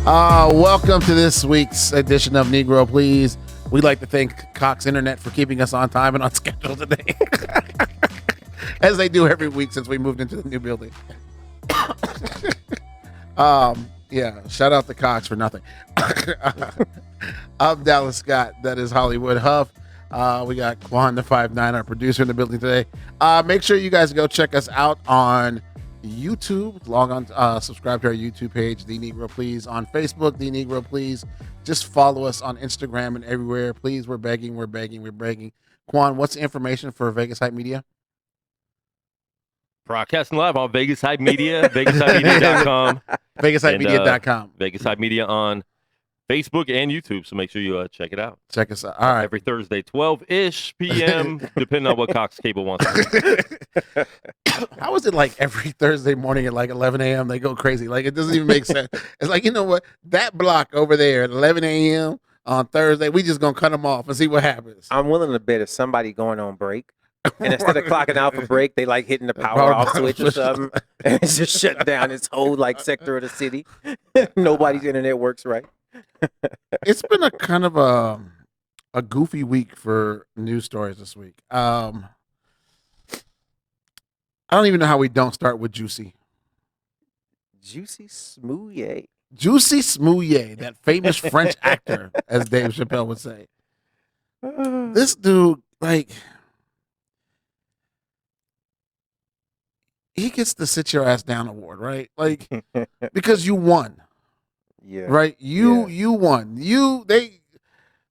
Welcome to this week's edition of Negro Please. We'd like to thank Cox Internet for keeping us on time and on schedule today. As they do every week since we moved into the new building. Yeah, shout out to Cox for nothing. I'm Dallas Scott. That is Hollywood Huff. We got Quan the 5'9", our producer, in the building today. Make sure you guys go check us out on YouTube. Log on, subscribe to our YouTube page, The Negro Please. On Facebook, The Negro Please. Just follow us on Instagram and everywhere. Please, we're begging. Quan, what's the information for Vegas Hype Media? Broadcasting live on Vegas Hype Media, VegasHypeMedia.com. VegasHypeMedia.com. Vegas Hype Media on Facebook and YouTube, so make sure you check it out. Check us out. All right. Every Thursday, 12-ish p.m., depending on what Cox Cable wants to do. How is it like every Thursday morning at like 11 a.m. they go crazy? Like, it doesn't even make sense. It's like, you know what? That block over there at 11 a.m. on Thursday, we just going to cut them off and see what happens. I'm willing to bet if somebody going on break, and instead of clocking out for break, they like hitting the power off switch or something, and it's just shut down this whole like sector of the city. Nobody's internet works right. It's been a kind of a goofy week for news stories this week. I don't even know how we don't start with Jussie. Jussie Smollett. Jussie Smollett, that famous French actor, as Dave Chappelle would say. This dude, like, he gets the Sit Your Ass Down award, right? Like, because you won. Yeah. Right? You won. There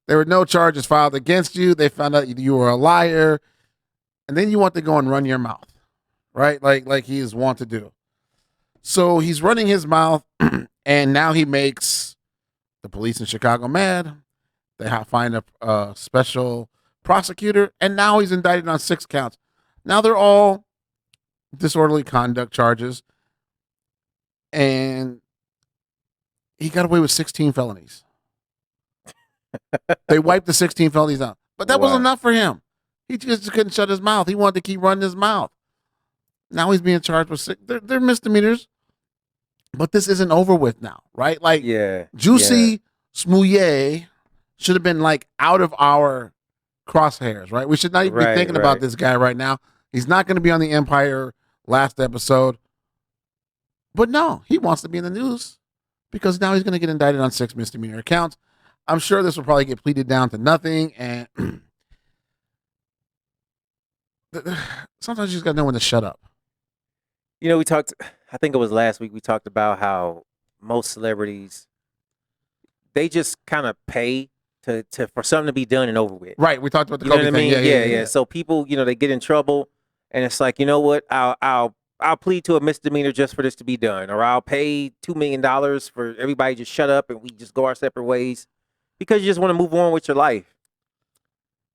were no charges filed against you. They found out you were a liar. And then you want to go and run your mouth. Right? Like he is wont to do. So he's running his mouth, and now he makes the police in Chicago mad. They find a special prosecutor, and now he's indicted on 6 counts. Now they're all disorderly conduct charges, and he got away with 16 felonies. They wiped the 16 felonies out, but that was enough for him. He just couldn't shut his mouth. He wanted to keep running his mouth. Now he's being charged with 6. They're misdemeanors, but this isn't over with now, right? Like, Jussie Smollett should have been like out of our crosshairs, right? We should not even be thinking about this guy right now. He's not going to be on the Empire last episode, but no, he wants to be in the news because now he's going to get indicted on 6 misdemeanor counts. I'm sure this will probably get pleaded down to nothing, and sometimes you just got to know when to shut up. You know, we talked, I think it was last week, we talked about how most celebrities, they just kind of pay to for something to be done and over with. Right. We talked about the Kobe thing. I mean? Yeah. So people, they get in trouble, and it's like, you know what? I'll plead to a misdemeanor just for this to be done, or I'll pay $2 million for everybody just shut up and we just go our separate ways because you just want to move on with your life.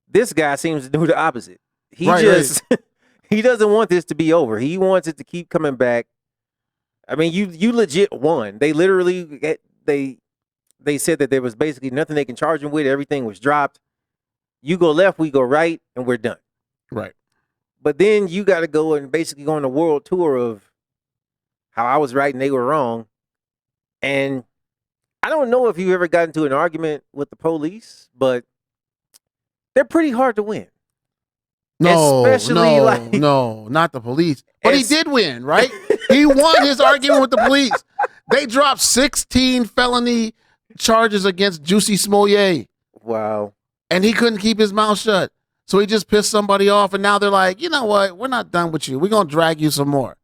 This guy seems to do the opposite. He he doesn't want this to be over. He wants it to keep coming back. I mean, you legit won. They literally they said that there was basically nothing they can charge him with. Everything was dropped. You go left, we go right, and we're done. Right. But then you got to go and basically go on a world tour of how I was right and they were wrong. And I don't know if you ever got into an argument with the police, but they're pretty hard to win. No, not the police. But he did win, right? He won his argument with the police. They dropped 16 felony charges against Jussie Smollett. Wow. And he couldn't keep his mouth shut. So he just pissed somebody off, and now they're like, you know what? We're not done with you. We're going to drag you some more.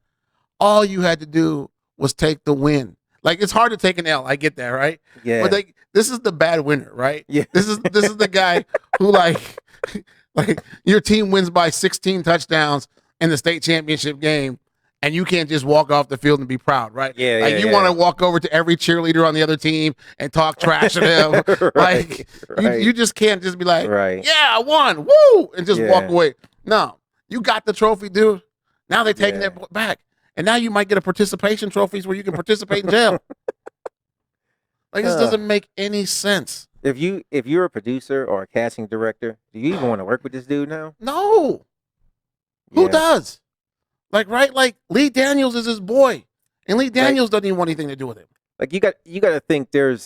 All you had to do was take the win. Like, it's hard to take an L. I get that, right? Yeah. But this is the bad winner, right? Yeah. This is the guy who, like your team wins by 16 touchdowns in the state championship game, and you can't just walk off the field and be proud, right? Yeah. Like, you want to walk over to every cheerleader on the other team and talk trash to them. You just can't just be like, yeah, I won, woo, and just walk away. No, you got the trophy, dude. Now they're taking it back. And now you might get a participation trophies where you can participate in jail. Like, this doesn't make any sense. If you're a producer or a casting director, do you even want to work with this dude now? No. Who does? Like, right? Like, Lee Daniels is his boy. And Lee Daniels doesn't even want anything to do with him. Like you got to think there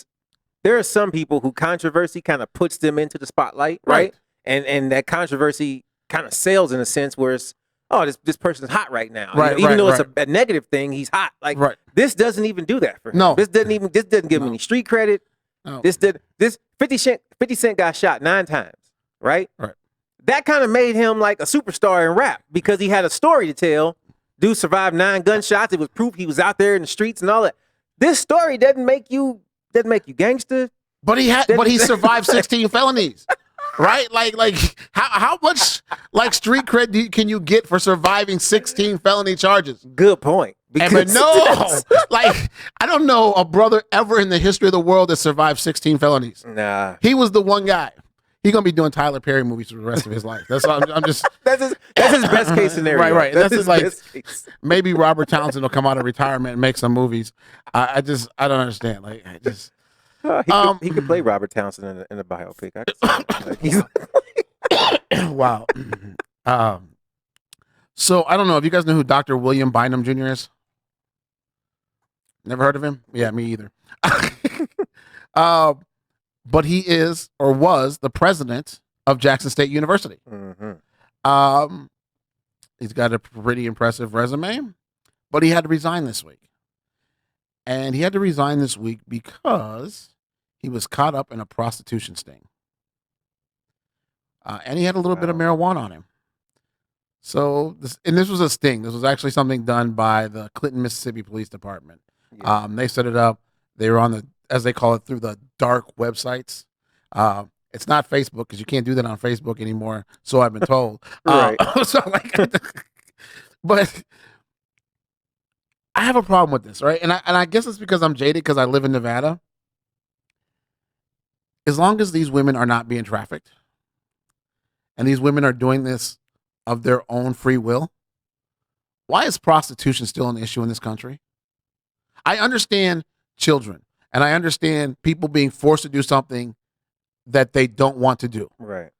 are some people who controversy kind of puts them into the spotlight, right? And that controversy kind of sells in a sense where it's, oh, this person's hot right now. Right, even though right. it's a negative thing, he's hot. Like this doesn't even do that for him. No. This doesn't give him any street credit. No. This 50 Cent got shot 9 times, right? Right. That kind of made him like a superstar in rap because he had a story to tell. Dude survived 9 gunshots. It was proof he was out there in the streets and all that. This story doesn't make you gangster. But he survived 16 felonies. Right? Like how much like street cred can you get for surviving 16 felony charges? Good point. But no, like I don't know a brother ever in the history of the world that survived 16 felonies. Nah. He was the one guy. He's gonna be doing Tyler Perry movies for the rest of his life. That's all. I'm just. That's his best case scenario. Right. That's his like best case. Maybe Robert Townsend will come out of retirement and make some movies. I don't understand. Like I just. He could play Robert Townsend in a biopic. I could see it. Wow. So I don't know if you guys know who Dr. William Bynum Jr. is. Never heard of him? Yeah, me either. But he is or was the president of Jackson State University. Mm-hmm. He's got a pretty impressive resume, but he had to resign this week. And he had to resign this week because he was caught up in a prostitution sting. And he had a little bit of marijuana on him. So, this was a sting. This was actually something done by the Clinton, Mississippi Police Department. Yeah. They set it up. They were on the, as they call it, through the dark websites. It's not Facebook because you can't do that on Facebook anymore. So I've been told. Right. But I have a problem with this, right? And I guess it's because I'm jaded because I live in Nevada. As long as these women are not being trafficked, and these women are doing this of their own free will, why is prostitution still an issue in this country? I understand children, and I understand people being forced to do something that they don't want to do. Right.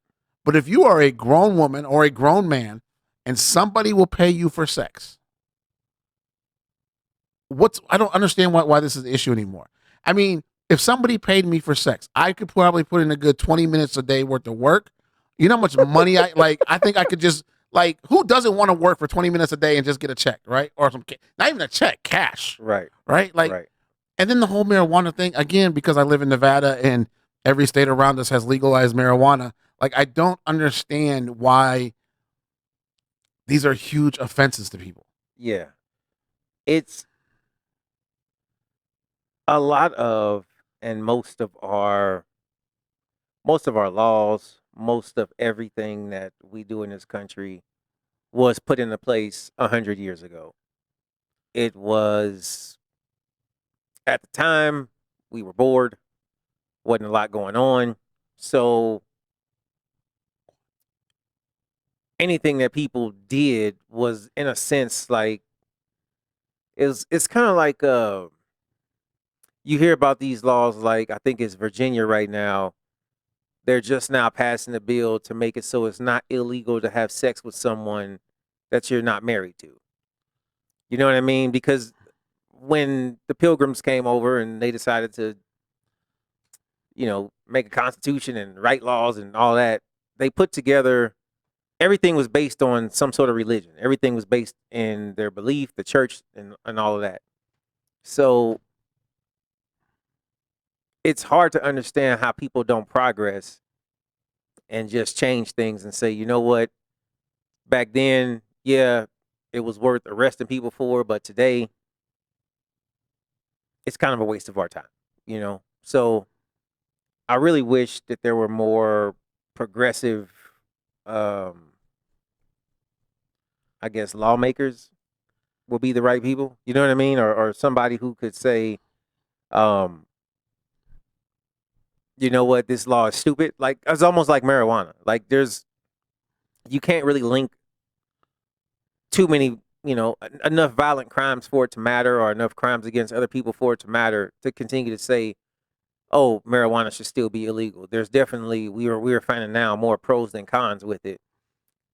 But if you are a grown woman or a grown man and somebody will pay you for sex, I don't understand why this is an issue anymore. I mean, if somebody paid me for sex, I could probably put in a good 20 minutes a day worth of work. You know how much money I think I could just, like, who doesn't want to work for 20 minutes a day and just get a check, right? Or not even a check, cash. Right. Right? Like, right. And then the whole marijuana thing, again, because I live in Nevada and every state around us has legalized marijuana, like, I don't understand why these are huge offenses to people. Yeah. It's a lot of, and most of our laws, most of everything that we do in this country was put into place 100 years ago. It was, at the time, we were bored, wasn't a lot going on. So anything that people did was, in a sense, like, it's kind of like, you hear about these laws, like, I think it's Virginia right now. They're just now passing a bill to make it so it's not illegal to have sex with someone that you're not married to. You know what I mean? Because when the Pilgrims came over and they decided to, make a constitution and write laws and all that, they put together, everything was based on some sort of religion. Everything was based in their belief, the church, and all of that. So it's hard to understand how people don't progress and just change things and say, you know what, back then, yeah, it was worth arresting people for, but today it's kind of a waste of our time, So I really wish that there were more progressive, I guess, lawmakers will be the right people, you know what I mean? Or somebody who could say, you know what, this law is stupid. Like, it's almost like marijuana. Like, you can't really link too many, enough violent crimes for it to matter, or enough crimes against other people for it to matter to continue to say, oh, marijuana should still be illegal. There's definitely, we are finding now more pros than cons with it.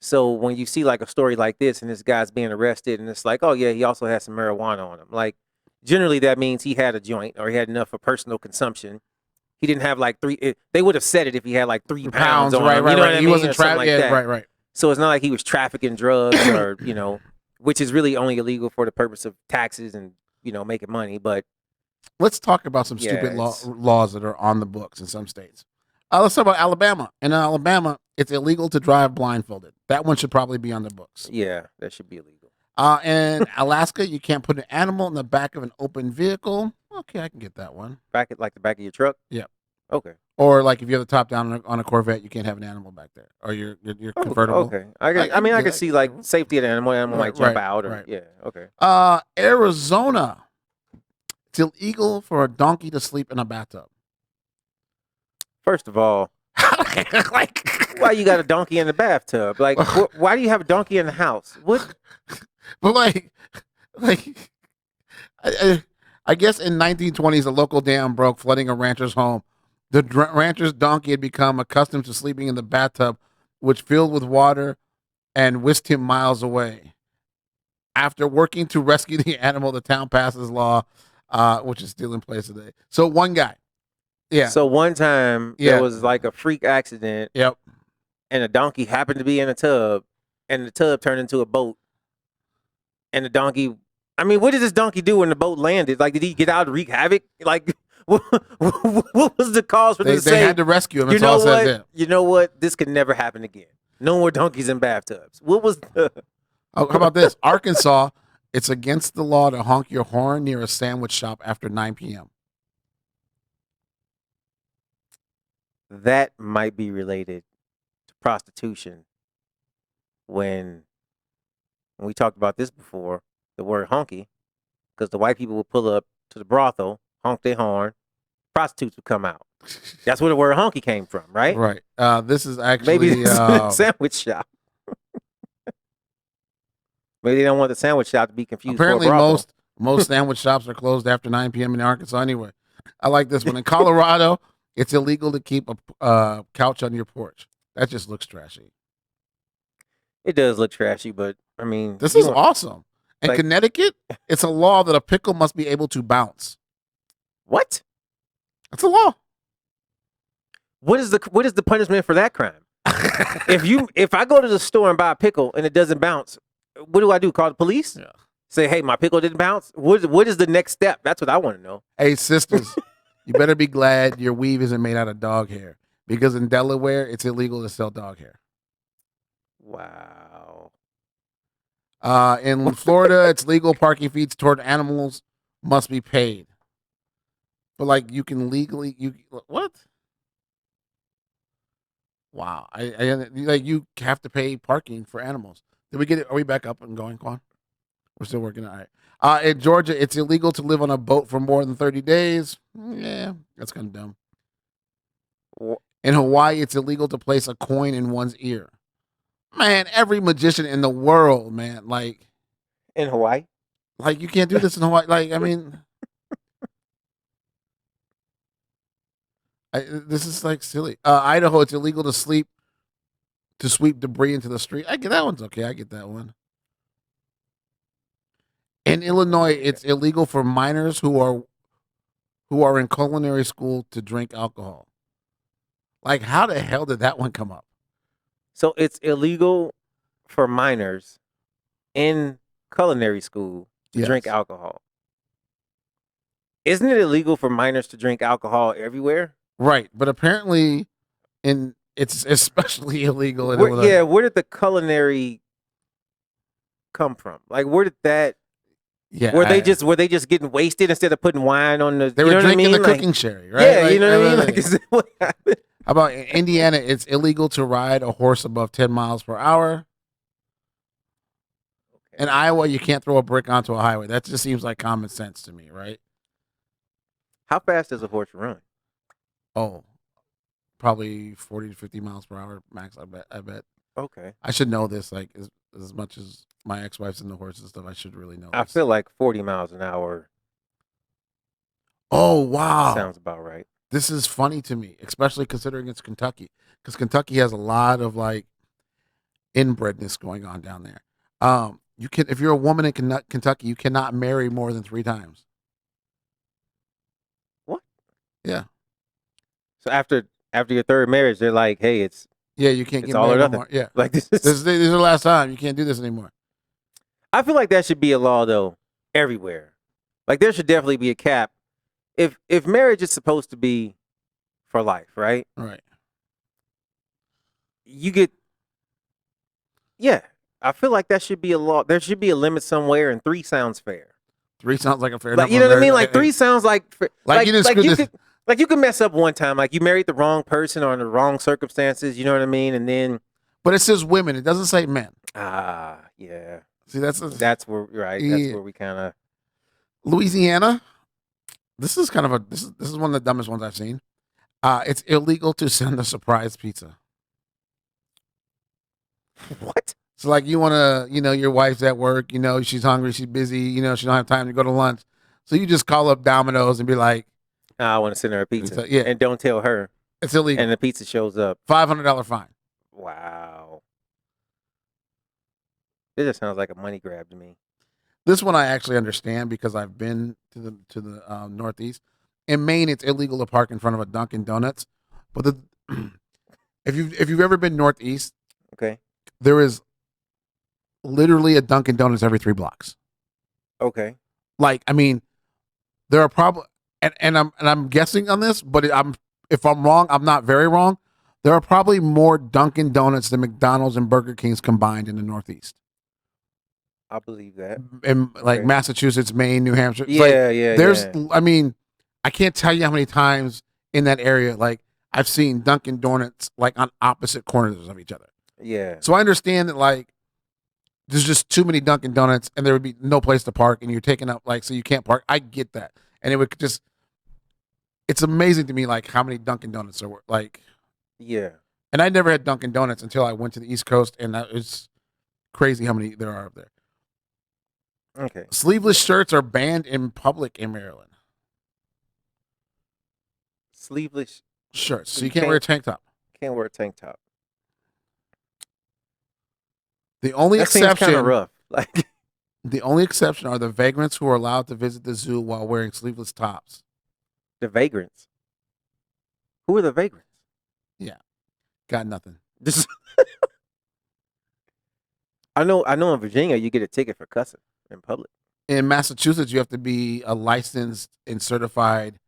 So when you see like a story like this and this guy's being arrested and it's like, oh yeah, he also has some marijuana on him. Like, generally that means he had a joint or he had enough for personal consumption. He didn't have like they would have said it if he had like 3 pounds on right, him. right, You know right. what I He mean? wasn't Or something like that. right, right. So it's not like he was trafficking drugs or, which is really only illegal for the purpose of taxes and, making money. But let's talk about some Yeah, stupid it's- laws that are on the books in some states. Let's talk about Alabama. In Alabama, it's illegal to drive blindfolded. That one should probably be on the books. yeah, that should be illegal. In Alaska, you can't put an animal in the back of an open vehicle. Okay, I can get that one. Back at like the back of your truck? Yep. Okay. Or like if you have the top down on a Corvette, you can't have an animal back there, or your convertible. Okay. I mean, I can see like safety of the animal. Animal might jump out. Or, Yeah. Okay. Arizona, it's illegal for a donkey to sleep in a bathtub. First of all, like, why you got a donkey in the bathtub? Like, why do you have a donkey in the house? What? but I guess in 1920s, a local dam broke, flooding a rancher's home. The rancher's donkey had become accustomed to sleeping in the bathtub, which filled with water and whisked him miles away. After working to rescue the animal, the town passes law, which is still in place today. So one guy. Yeah. So one time there was like a freak accident. Yep. And a donkey happened to be in a tub, and the tub turned into a boat. And the donkey, I mean, what did this donkey do when the boat landed? Like, did he get out and wreak havoc? Like, what was the cause for this? They had to rescue him. You know what? This could never happen again. No more donkeys in bathtubs. What was the... How about this? Arkansas, it's against the law to honk your horn near a sandwich shop after 9 p.m. That might be related to prostitution. When we talked about this before, the word honky, because the white people would pull up to the brothel, honk their horn, prostitutes would come out. That's where the word honky came from, right? Right. This is actually maybe sandwich shop. Maybe they don't want the sandwich shop to be confused. Apparently, most sandwich shops are closed after 9 p.m. in Arkansas. Anyway, I like this one. In Colorado, it's illegal to keep a couch on your porch. That just looks trashy. It does look trashy, but I mean, this is awesome. In like, Connecticut, it's a law that a pickle must be able to bounce. What? It's a law. What is the punishment for that crime? if I go to the store and buy a pickle and it doesn't bounce, what do I do? Call the police? Yeah. Say, hey, my pickle didn't bounce? What is the next step? That's what I want to know. Hey, sisters, you better be glad your weave isn't made out of dog hair, because in Delaware, it's illegal to sell dog hair. Wow. In Florida, it's legal. Parking fees toward animals must be paid. But like, you can legally, what? Wow. I like, you have to pay parking for animals. Did we get it? Are we back up and going, Quan? We're still working. All right. In Georgia, it's illegal to live on a boat for more than 30 days. Yeah, that's kind of dumb. In Hawaii, it's illegal to place a coin in one's ear. Man, every magician in the world, man, like. In Hawaii? Like, you can't do this in Hawaii. Like, I mean. This is like silly. Idaho, it's illegal to sweep debris into the street. I get that one's okay. I get that one. In Illinois, it's illegal for minors who are in culinary school to drink alcohol. Like, how the hell did that one come up? So it's illegal for minors in culinary school to drink alcohol. Isn't it illegal for minors to drink alcohol everywhere? Right, but apparently it's especially illegal in Illinois. Yeah, where did the culinary come from? Like, where did that? Yeah, were they just getting wasted instead of putting wine on the? They were drinking the cooking sherry, right? Yeah, you know what I mean. Like, is that what happened? How about in Indiana? It's illegal to ride a horse above 10 miles per hour. Okay. In Iowa, you can't throw a brick onto a highway. That just seems like common sense to me, right? How fast does a horse run? Oh, probably 40 to 50 miles per hour max. I bet. Okay. I should know this. Like as much as my ex-wife's into horses and stuff, I should really know. I feel like 40 miles an hour. Oh wow, sounds about right. This is funny to me, especially considering it's Kentucky, because Kentucky has a lot of like inbredness going on down there. You can, if you're a woman in Kentucky, you cannot marry more than 3 times. Yeah. So after your third marriage, they're like, hey, it's You can't It's get all or married no nothing. more. Yeah. like this is. This is the last time. You can't do this anymore. I feel like that should be a law though, everywhere. Like there should definitely be a cap. If marriage is supposed to be for life, right? Right. You get. Yeah, I feel like that should be a law. There should be a limit somewhere, and 3 sounds fair. 3 sounds like a fair Like enough. you know what I mean? marriage. Like 3 sounds like Like you didn't screw this. Like you could mess up one time, like you married the wrong person or in the wrong circumstances. You know what I mean? And then, But it says women. It doesn't say men. yeah. See, that's Where right. Yeah. That's where we kind of. Louisiana. This is kind of this is one of the dumbest ones I've seen. It's illegal to send a surprise pizza. What? So like you want to, your wife's at work, she's hungry, she's busy, she don't have time to go to lunch. So you just call up Domino's and be like, I want to send her a pizza. Yeah. And don't tell her. It's illegal. And the pizza shows up. $500 fine. Wow. This just sounds like a money grab to me. This one I actually understand because I've been to the Northeast. In Maine, it's illegal to park in front of a Dunkin' Donuts. But if you've ever been Northeast, Okay. there is literally a Dunkin' Donuts every 3 blocks. Okay. Like, I mean, there are probably, and I'm guessing on this, but if I'm wrong, I'm not very wrong. There are probably more Dunkin' Donuts than McDonald's and Burger Kings combined in the Northeast. I believe that. In like Okay. Massachusetts, Maine, New Hampshire. It's Yeah. There's, I mean, I can't tell you how many times in that area, like I've seen Dunkin' Donuts like on opposite corners of each other. Yeah. So I understand that like there's just too many Dunkin' Donuts and there would be no place to park and you're taking up so you can't park. I get that. And it would just, it's amazing to me like how many Dunkin' Donuts are like. Yeah. And I never had Dunkin' Donuts until I went to the East Coast and it's crazy how many there are up there. Okay. Sleeveless shirts are banned in public in Maryland. Sleeveless. Shirts. So you can't wear a tank top. Can't wear a tank top. The only That seems exception, kind of rough. Like the only exception are the vagrants who are allowed to visit the zoo while wearing sleeveless tops. the vagrants. Who are the vagrants? Got nothing. Just I know in Virginia you get a ticket for cussing in public. In Massachusetts, you have to be a licensed and certified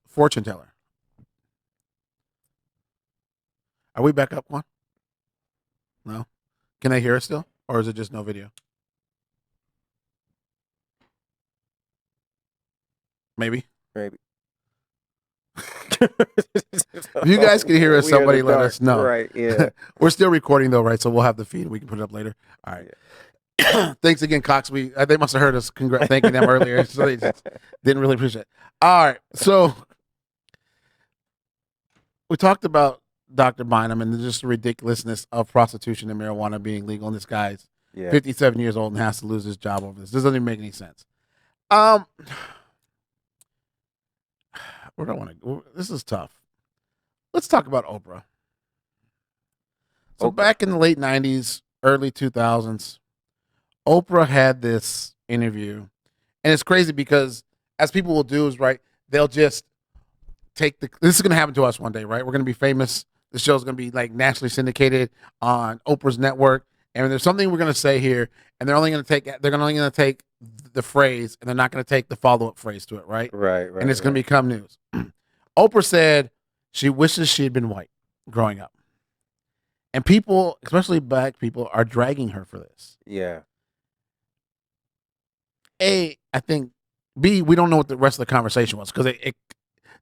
fortune teller. Are we back up one? No. Can I hear us still? Or is it just no video? Maybe. Maybe. If you guys can hear us, We are in somebody the let dark. us know. Right, yeah. We're still recording though, right? So we'll have the feed. We can put it up later. All right. Thanks again, Cox. They must have heard us thanking them earlier, so they just didn't really appreciate it. All right. So we talked about Dr. Bynum and just the ridiculousness of prostitution and marijuana being legal, and this guy's Yeah. 57 years old and has to lose his job over this. This doesn't even make any sense. Where do I want to go? This is tough. Let's talk about Oprah. So Oprah. back in the late 90s, early 2000s, Oprah had this interview. And it's crazy because as people will do is, right, they'll just take this is going to happen to us one day, right? We're going to be famous. The show's going to be like nationally syndicated on Oprah's network. And there's something we're going to say here, and they're only going to take the phrase, and they're not going to take the follow-up phrase to it, right? Right. And it's going to become news. Oprah said she wishes she had been white growing up. And people, especially black people, are dragging her for this. Yeah. A, I think. B, we don't know what the rest of the conversation was because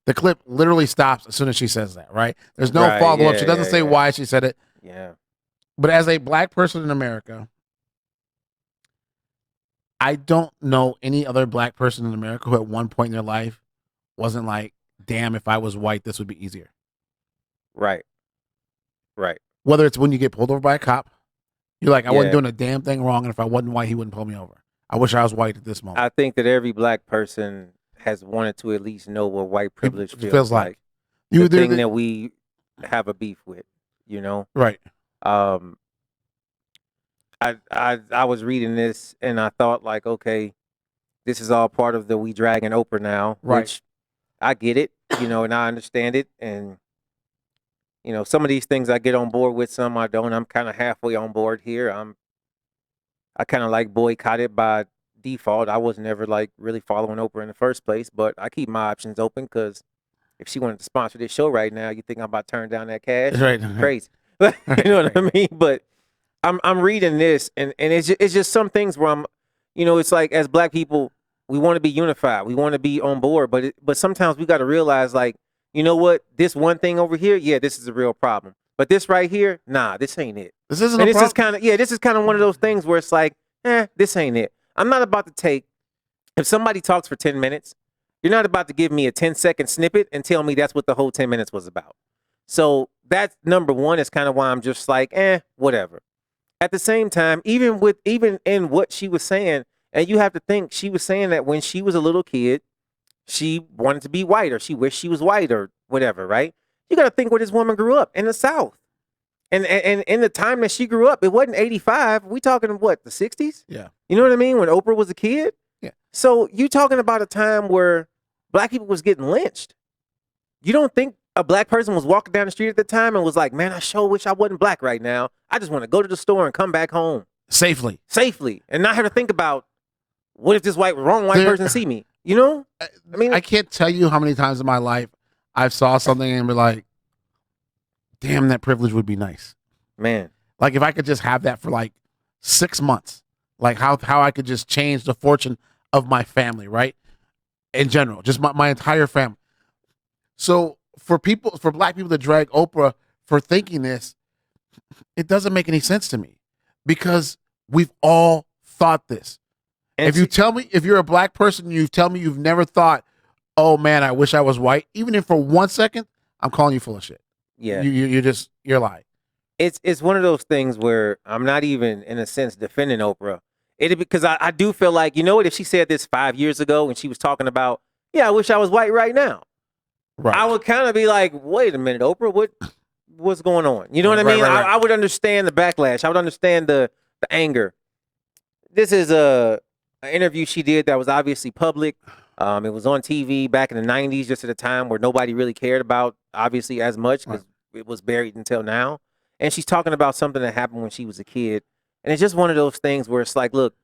the clip literally stops as soon as she says that, right? There's no Right, follow-up. yeah, She doesn't say why she said it. Yeah. But as a black person in America, I don't know any other black person in America who at one point in their life wasn't like, damn, if I was white, this would be easier. Right. Right. Whether it's when you get pulled over by a cop, you're like, I wasn't Yeah. doing a damn thing wrong, and if I wasn't white, he wouldn't pull me over. I wish I was white at this moment. I think that every black person has wanted to at least know what white privilege feels like. You The thing the- that we have a beef with, you know. right. I was reading this and I thought like, okay, this is all part of the we dragging Oprah now, Right. which I get it. and I understand it. And, some of these things I get on board with, some I don't. I'm kind of halfway on board here. I kind of like boycotted by default. I was never like really following Oprah in the first place, but I keep my options open because if she wanted to sponsor this show right now, you think I'm about to turn down that cash? Right. Crazy. You know what I mean? But I'm reading this, and it's just some things where I'm, it's like as Black people, we want to be unified, we want to be on board, but sometimes we got to realize, like, you know what, this one thing over here, yeah, this is a real problem, but this right here, nah, this ain't it. This isn't. And this is kind of one of those things where it's like, this ain't it. I'm not about to take, if somebody talks for 10 minutes, you're not about to give me a 10-second snippet and tell me that's what the whole 10 minutes was about. So that's number one. Is kind of why I'm just like, whatever. At the same time, even in what she was saying, and you have to think, she was saying that when she was a little kid, she wanted to be white, or she wished she was white, or whatever, right? You got to think where this woman grew up, in the South. And in the time that she grew up, it wasn't 85. We talking what, the 60s? Yeah. You know what I mean? When Oprah was a kid? Yeah. So you talking about a time where Black people was getting lynched. You don't think a Black person was walking down the street at the time and was like, man, I sure wish I wasn't Black right now. I just want to go to the store and come back home. Safely. And not have to think about, what if this wrong white person see me? You know? I mean, I can't tell you how many times in my life I've saw something and be like, damn, that privilege would be nice. Man. Like if I could just have that for like 6 months, like how I could just change the fortune of my family, right? In general, just my entire family. So for Black people to drag Oprah for thinking this, it doesn't make any sense to me, because we've all thought this. And if you're a Black person, you tell me you've never thought, oh man, I wish I was white, even if for 1 second, I'm calling you full of shit. Yeah. You're lying. It's one of those things where I'm not even, in a sense, defending Oprah. Because I do feel like, you know what, if she said this 5 years ago and she was talking about, yeah, I wish I was white right now. Right. I would kind of be like, wait a minute, Oprah, what's going on? You know what I mean? Right. I would understand the backlash. I would understand the anger. This is an interview she did that was obviously public. It was on TV back in the 90s, just at a time where nobody really cared about, obviously, as much, because it was buried until now. And she's talking about something that happened when she was a kid. And it's just one of those things where it's like, look,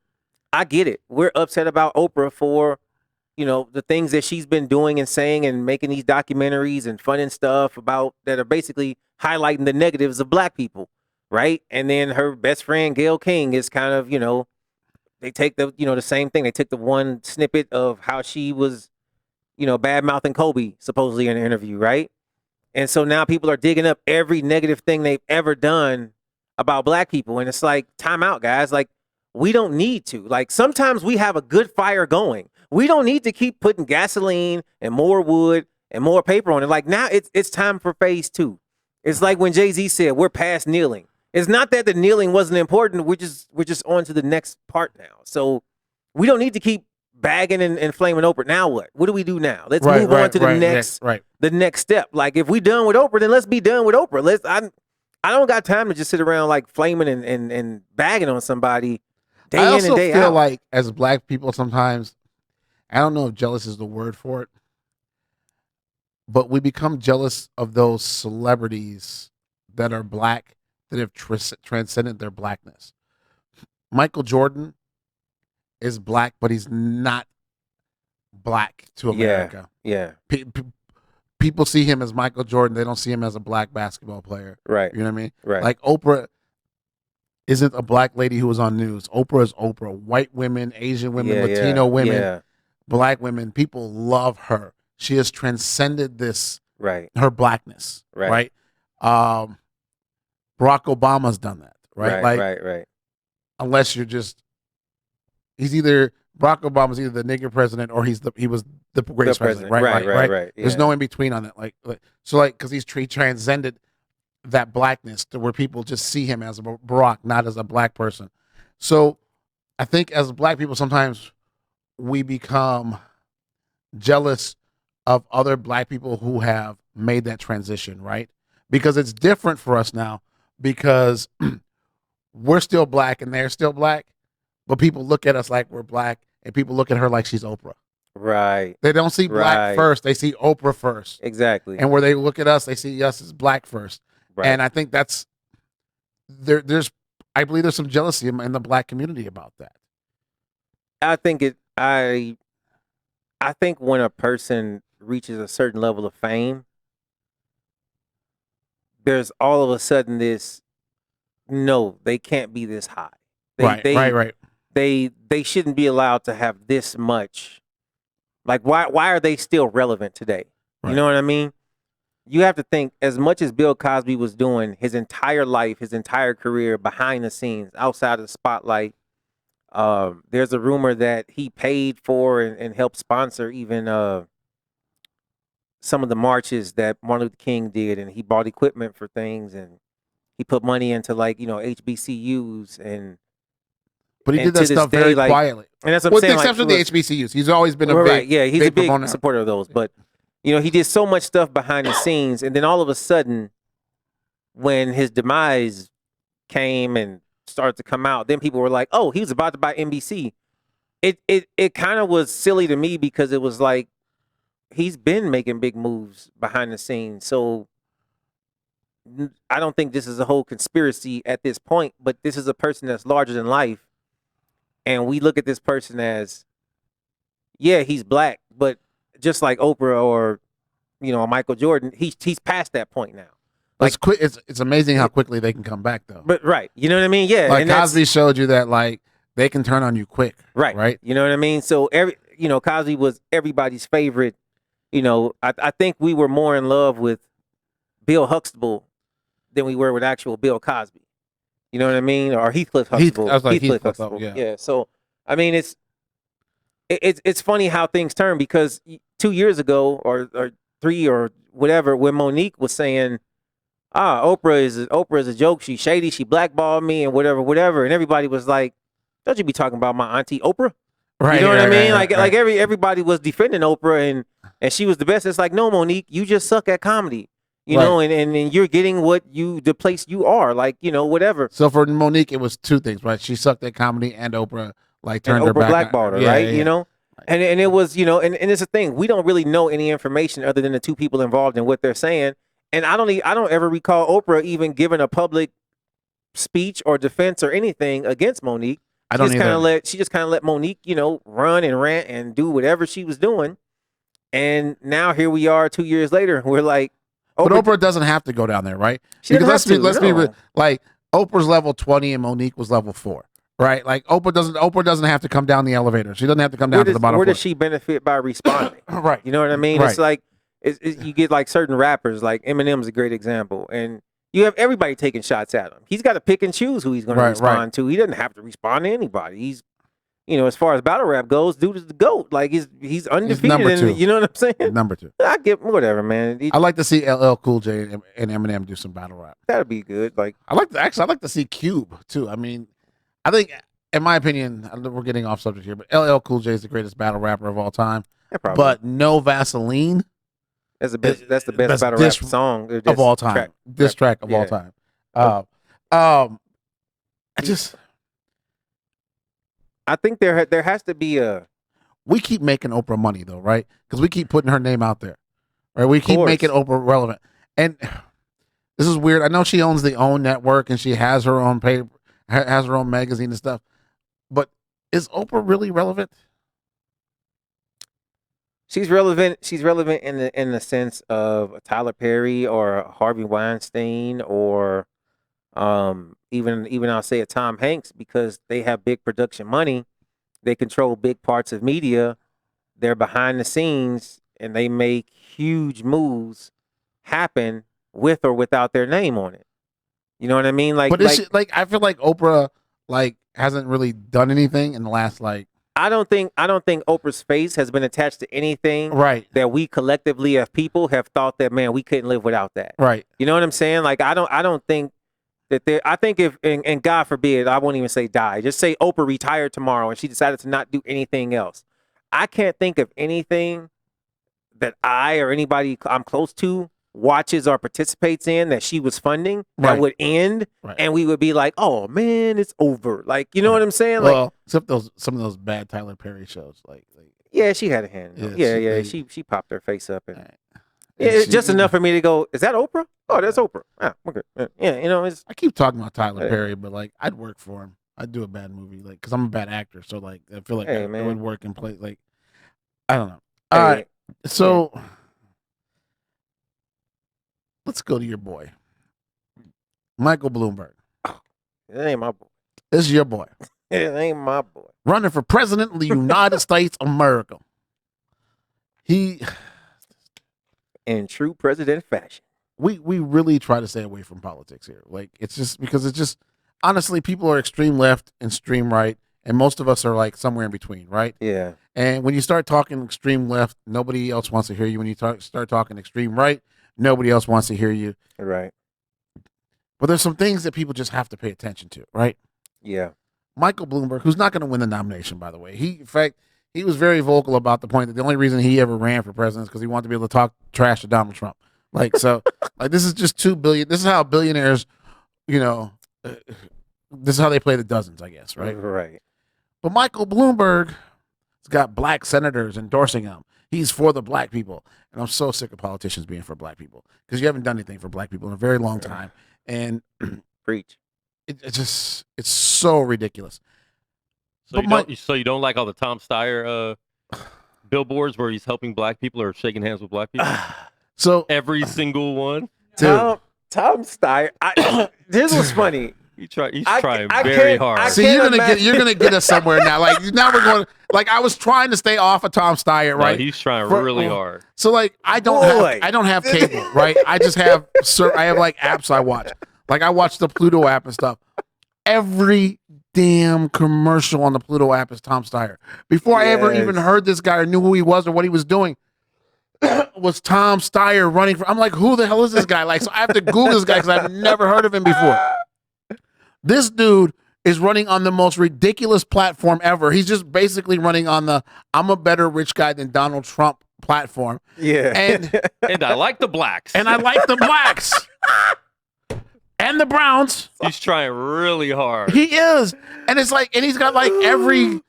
I get it. We're upset about Oprah for, the things that she's been doing and saying and making these documentaries and fun and stuff about that are basically highlighting the negatives of Black people, right? And then her best friend, Gayle King, is kind of, they take the same thing. They took the one snippet of how she was, bad-mouthing Kobe, supposedly, in an interview, right? And so now people are digging up every negative thing they've ever done about Black people. And it's like, time out, guys. Like, we don't need to. Like, sometimes we have a good fire going. We don't need to keep putting gasoline and more wood and more paper on it. Like, now it's time for phase 2. It's like when Jay-Z said, we're past kneeling. It's not that the kneeling wasn't important. We're just on to the next part now. So we don't need to keep bagging and flaming Oprah. Now what? What do we do now? Let's move on to the next step. Like, if we done with Oprah, then let's be done with Oprah. I don't got time to just sit around like flaming and bagging on somebody day in and day out. I also feel like as Black people sometimes, I don't know if jealous is the word for it, but we become jealous of those celebrities that are Black that have transcended their Blackness. Michael Jordan is Black, but he's not Black to America. Yeah. People see him as Michael Jordan. They don't see him as a Black basketball player. Right. You know what I mean? Right. Like, Oprah isn't a Black lady who was on news. Oprah is Oprah. White women, Asian women, Latino women, Black women, people love her. She has transcended this, her Blackness. Right. Barack Obama's done that. Right. Right. Unless you're just, Barack Obama's either the nigger president or he was the greatest president. Right. Yeah. There's no in between on it. Because he transcended that Blackness to where people just see him as a Barack, not as a Black person. So I think as Black people, sometimes we become jealous of other Black people who have made that transition, right? Because it's different for us now, because we're still Black and they're still Black, but people look at us like we're Black and people look at her like she's Oprah. Right. They don't see black Right. first. They see Oprah first. Exactly. And where they look at us, they see us as black first. Right. And I think that's I believe there's some jealousy in the black community about that. I think when a person reaches a certain level of fame, there's all of a sudden this, no, they can't be this high. Right. They shouldn't be allowed to have this much. Like, why are they still relevant today? Right. You know what I mean? You have to think, as much as Bill Cosby was doing his entire life, his entire career behind the scenes, outside of the spotlight, there's a rumor that he paid for and helped sponsor even some of the marches that Martin Luther King did, and he bought equipment for things, and he put money into, like, HBCUs, but he and did that to this stuff day, very like- quietly. and that's what I'm With the saying. exception like, of the HBCUs, he's always been a right, big, yeah, he's a big proponent. supporter of those, but he did so much stuff behind the scenes, and then all of a sudden, when his demise came and started to come out, then people were like, "Oh, he was about to buy NBC." It kind of was silly to me, because it was like, he's been making big moves behind the scenes, so I don't think this is a whole conspiracy at this point. But this is a person that's larger than life, and we look at this person as, yeah, he's black, but just like Oprah or Michael Jordan, he's past that point now. Like, It's amazing how quickly they can come back, though. But right, you know what I mean? Yeah, Like and that's- Cosby showed you that, like, they can turn on you quick. right. You know what I mean? So Cosby was everybody's favorite. I think we were more in love with Bill Huxtable than we were with actual Bill Cosby. You know what I mean? Or Heathcliff Huxtable. I was like Heathcliff Heathcliff, Huxtable. yeah. So I mean, it's funny how things turn, because 2 years ago or 3 or whatever, when Monique was saying, Oprah is a joke, she's shady, she blackballed me and whatever, and everybody was like, don't you be talking about my auntie Oprah? Right. You know what I mean? Right. Like everybody was defending Oprah and she was the best. It's like, no, Monique, you just suck at comedy. You know, and you're getting the place you are, like, whatever. So for Monique, it was two things, right? She sucked at comedy, and Oprah turned her back. Blackballed her, right? Yeah. And it was, and it's a thing. We don't really know any information other than the two people involved in what they're saying. And I don't ever recall Oprah even giving a public speech or defense or anything against Monique. She just kind of let Monique, run and rant and do whatever she was doing. And now here we are 2 years later. We're like, but Oprah doesn't have to go down there, right? She doesn't have to. Let's be real. Like, Oprah's level 20 and Monique was level 4, right? Like, Oprah doesn't have to come down the elevator. She doesn't have to come down to the bottom. Where does she benefit by responding? Right. You know what I mean? Right. It's like you get like certain rappers, like Eminem's a great example, and you have everybody taking shots at him. He's got to pick and choose who he's going to respond to. He doesn't have to respond to anybody. He's, as far as battle rap goes, dude is the GOAT. Like, he's undefeated. He's number 2. You know what I'm saying? Number 2. I get whatever, man. I like to see LL Cool J and Eminem do some battle rap. That'd be good. Like, I like to see Cube too. I mean, I think, in my opinion, we're getting off subject here, but LL Cool J is the greatest battle rapper of all time. Yeah, probably. But No Vaseline. That's the best battle rap song of all time. Diss track of all time. I think there has to be a. We keep making Oprah money though, right? Because we keep putting her name out there, right? We keep making Oprah relevant, and this is weird. I know she owns the own network and she has her own paper, has her own magazine and stuff, but is Oprah really relevant? She's relevant. She's relevant in the sense of a Tyler Perry or a Harvey Weinstein or even I'll say a Tom Hanks, because they have big production money. They control big parts of media. They're behind the scenes and they make huge moves happen with or without their name on it. You know what I mean? Like, but I feel like Oprah hasn't really done anything in the last I don't think Oprah's face has been attached to anything that we collectively as people have thought that, man, we couldn't live without that. Right. You know what I'm saying? Like, I don't think that I think if, and God forbid, I won't even say die, just say Oprah retired tomorrow and she decided to not do anything else. I can't think of anything that I or anybody I'm close to watches or participates in that she was funding that would end, and we would be like, oh man, it's over. Like, you know what I'm saying? Well, except some of those bad Tyler Perry shows, like Yeah, she had a hand. Yeah, Yeah, she- she popped her face up, and Right. yeah, it's she- just enough for me to go. Is that Oprah? Oh, that's Oprah. Ah, okay. Yeah, you know, it's I keep talking about Tyler Hey. Perry, but like I'd work for him. I'd do a bad movie, like because I'm a bad actor. So like I feel like Hey, it man. would work and play. Like I don't know. All right, so let's go to your boy, Michael Bloomberg. It ain't my boy. This is your boy It ain't my boy. running for president of the United States of America. He, In true president fashion. we really try to stay away from politics here. Like it's just because it's just honestly people are extreme left and extreme right, and most of us are like somewhere in between, right? Yeah. And when you start talking extreme left, nobody else wants to hear you. When you start talking extreme right, nobody else wants to hear you. Right. But there's some things that people just have to pay attention to, right? Yeah. Michael Bloomberg, who's not going to win the nomination, by the way. In fact, he was very vocal about the point that the only reason he ever ran for president is because he wanted to be able to talk trash to Donald Trump. Like, so, like, this is just $2 billion. This is how billionaires, you know, this is how they play the dozens, I guess, right? Right. But Michael Bloomberg has got black senators endorsing him. He's for the black people. And I'm so sick of politicians being for black people because you haven't done anything for black people in a very long time. And Preach. it's so ridiculous. So But you don't like all the Tom Steyer billboards where he's helping black people or shaking hands with black people? So Every single one. dude, Tom Steyer. This was funny. He's trying I very can't- hard. I see, can't you're gonna get us somewhere now. Like now we're going. Like I was trying to stay off of Tom Steyer, No, right? he's trying For- really hard. So like I don't have cable, right? I just have I have like apps I watch. Like I watch the Pluto app and stuff. Every damn commercial on the Pluto app is Tom Steyer. Before I ever even Yes. heard this guy or knew who he was or what he was doing, was Tom Steyer running for. I'm like, who the hell is this guy? Like, so I have to Google this guy because I've never heard of him before. This dude is running on the most ridiculous platform ever. He's just basically running on the "I'm a better rich guy than Donald Trump" platform. Yeah. And And I like the blacks. and I like the blacks and the browns. He's trying really hard. He is, and it's like, and he's got like every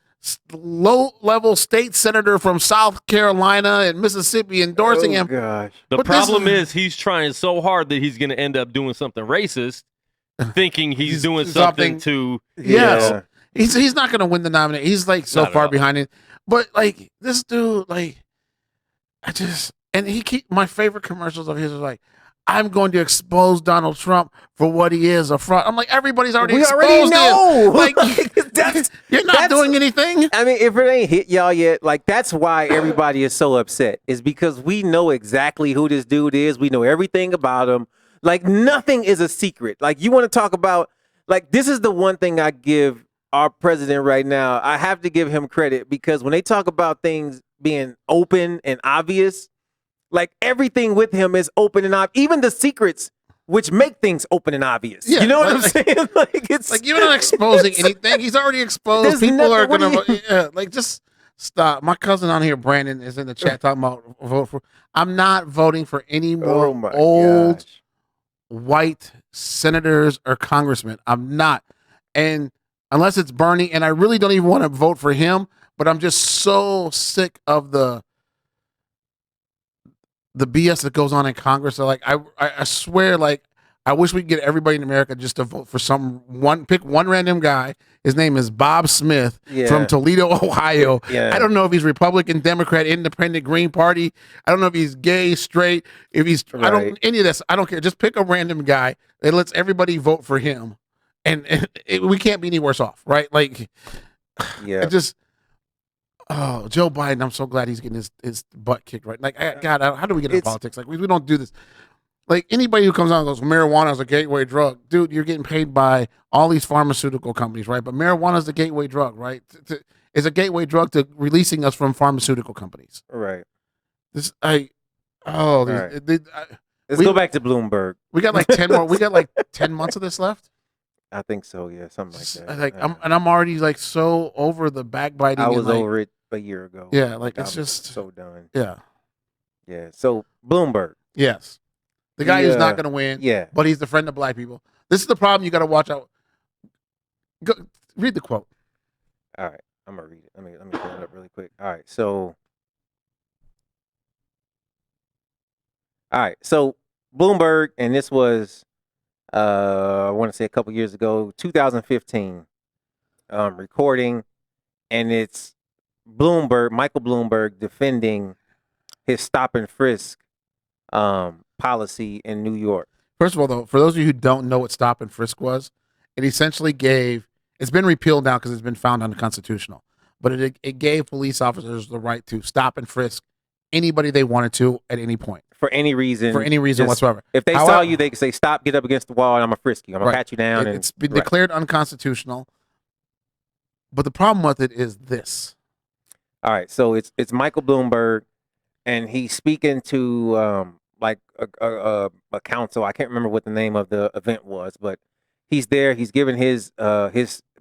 low-level state senator from South Carolina and Mississippi endorsing him. Gosh. The But this problem is- is he's trying so hard that he's going to end up doing something racist, thinking he's He's doing something- something to. Yes. Yeah. He's not going to win the nomination. He's like so Not at far all. behind it. But like this dude, like my favorite commercials of his are like, "I'm going to expose Donald Trump for what he is, a fraud." I'm like, everybody's already We exposed already him. know. Like, that's you're not that's- doing anything. I mean, if it ain't hit y'all yet, like that's why everybody is so upset. Is because we know exactly who this dude is. We know everything about him. Like nothing is a secret. Like you want to talk about, like this is the one thing I give our president right now. I have to give him credit because when they talk about things being open and obvious, like everything with him is open and obvious. Even the secrets, which make things open and obvious. Yeah, you know what I'm like- saying? Like it's Like you're not exposing anything. He's already exposed. There's People are nothing- gonna what do you- like just stop. My cousin on here, Brandon, is in the chat talking about vote for. I'm not voting for any more oh my old gosh. white senators or congressmen. I'm not. And unless it's Bernie, and I really don't even want to vote for him, but I'm just so sick of the BS that goes on in Congress. So like I swear, like I wish we could get everybody in America just to vote for pick one random guy. His name is Bob Smith Yeah. from Toledo, Ohio. Yeah. I don't know if he's Republican, Democrat, Independent, Green Party. I don't know if he's gay, straight, if he's I don't Right. any of this. I don't care. Just pick a random guy and let's everybody vote for him. And we can't be any worse off, right? Like Yeah. it just Joe Biden, I'm so glad he's getting his butt kicked right. Like God, how do we get into It's- politics? Like we don't do this. Like anybody who comes out and goes, marijuana is a gateway drug. Dude, you're getting paid by all these pharmaceutical companies, right? But marijuana is the gateway drug, right? It's a gateway drug to releasing us from pharmaceutical companies. Right. Let's right. We- go back to Bloomberg. we got like 10 more. We got like 10 months of this left. I think so. Yeah, something like that. Like I'm already like so over the backbiting. I was and, like, over it a year ago. Yeah, like I'm it's just so done. yeah. Yeah. So Bloomberg. Yes. The guy who's Yeah. not going to win, Yeah. but he's the friend of black people. This is the problem you got to watch out. Go, read the quote. All right. I'm gonna read it. Let me pull it up really quick. All right, so Bloomberg, and this was I want to say a couple years ago, 2015, recording, and it's Michael Bloomberg defending his stop and frisk policy in New York. First of all, though, for those of you who don't know what stop and frisk was, it essentially it's been repealed now because it's been found unconstitutional, but it gave police officers the right to stop and frisk anybody they wanted to at any point. For any reason. Whatsoever. If they saw you, they could say, stop, get up against the wall, and I'm going to frisk you. I'm going to pat you down. It's been declared unconstitutional, but the problem with it is this. All right, so it's Michael Bloomberg, and he's speaking to like a council. I can't remember what the name of the event was, but he's there. He's giving his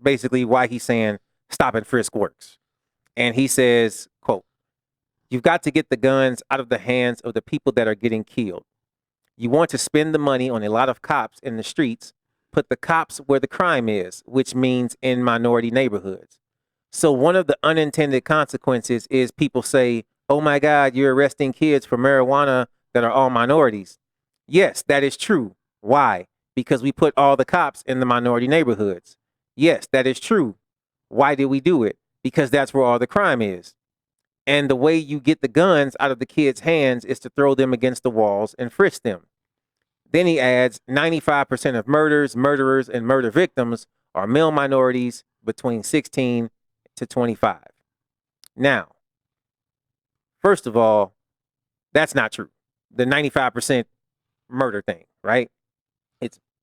basically why he's saying stop and frisk works. And he says, quote, "You've got to get the guns out of the hands of the people that are getting killed. You want to spend the money on a lot of cops in the streets, put the cops where the crime is, which means in minority neighborhoods. So one of the unintended consequences is people say, oh my God, you're arresting kids for marijuana that are all minorities. Yes, that is true. Why? Because we put all the cops in the minority neighborhoods. Yes, that is true. Why did we do it? Because that's where all the crime is. And the way you get the guns out of the kids' hands is to throw them against the walls and frisk them." Then he adds, 95% of murders, murderers, and murder victims are male minorities between 16 to 25. Now, first of all, that's not true. The 95% murder thing, right?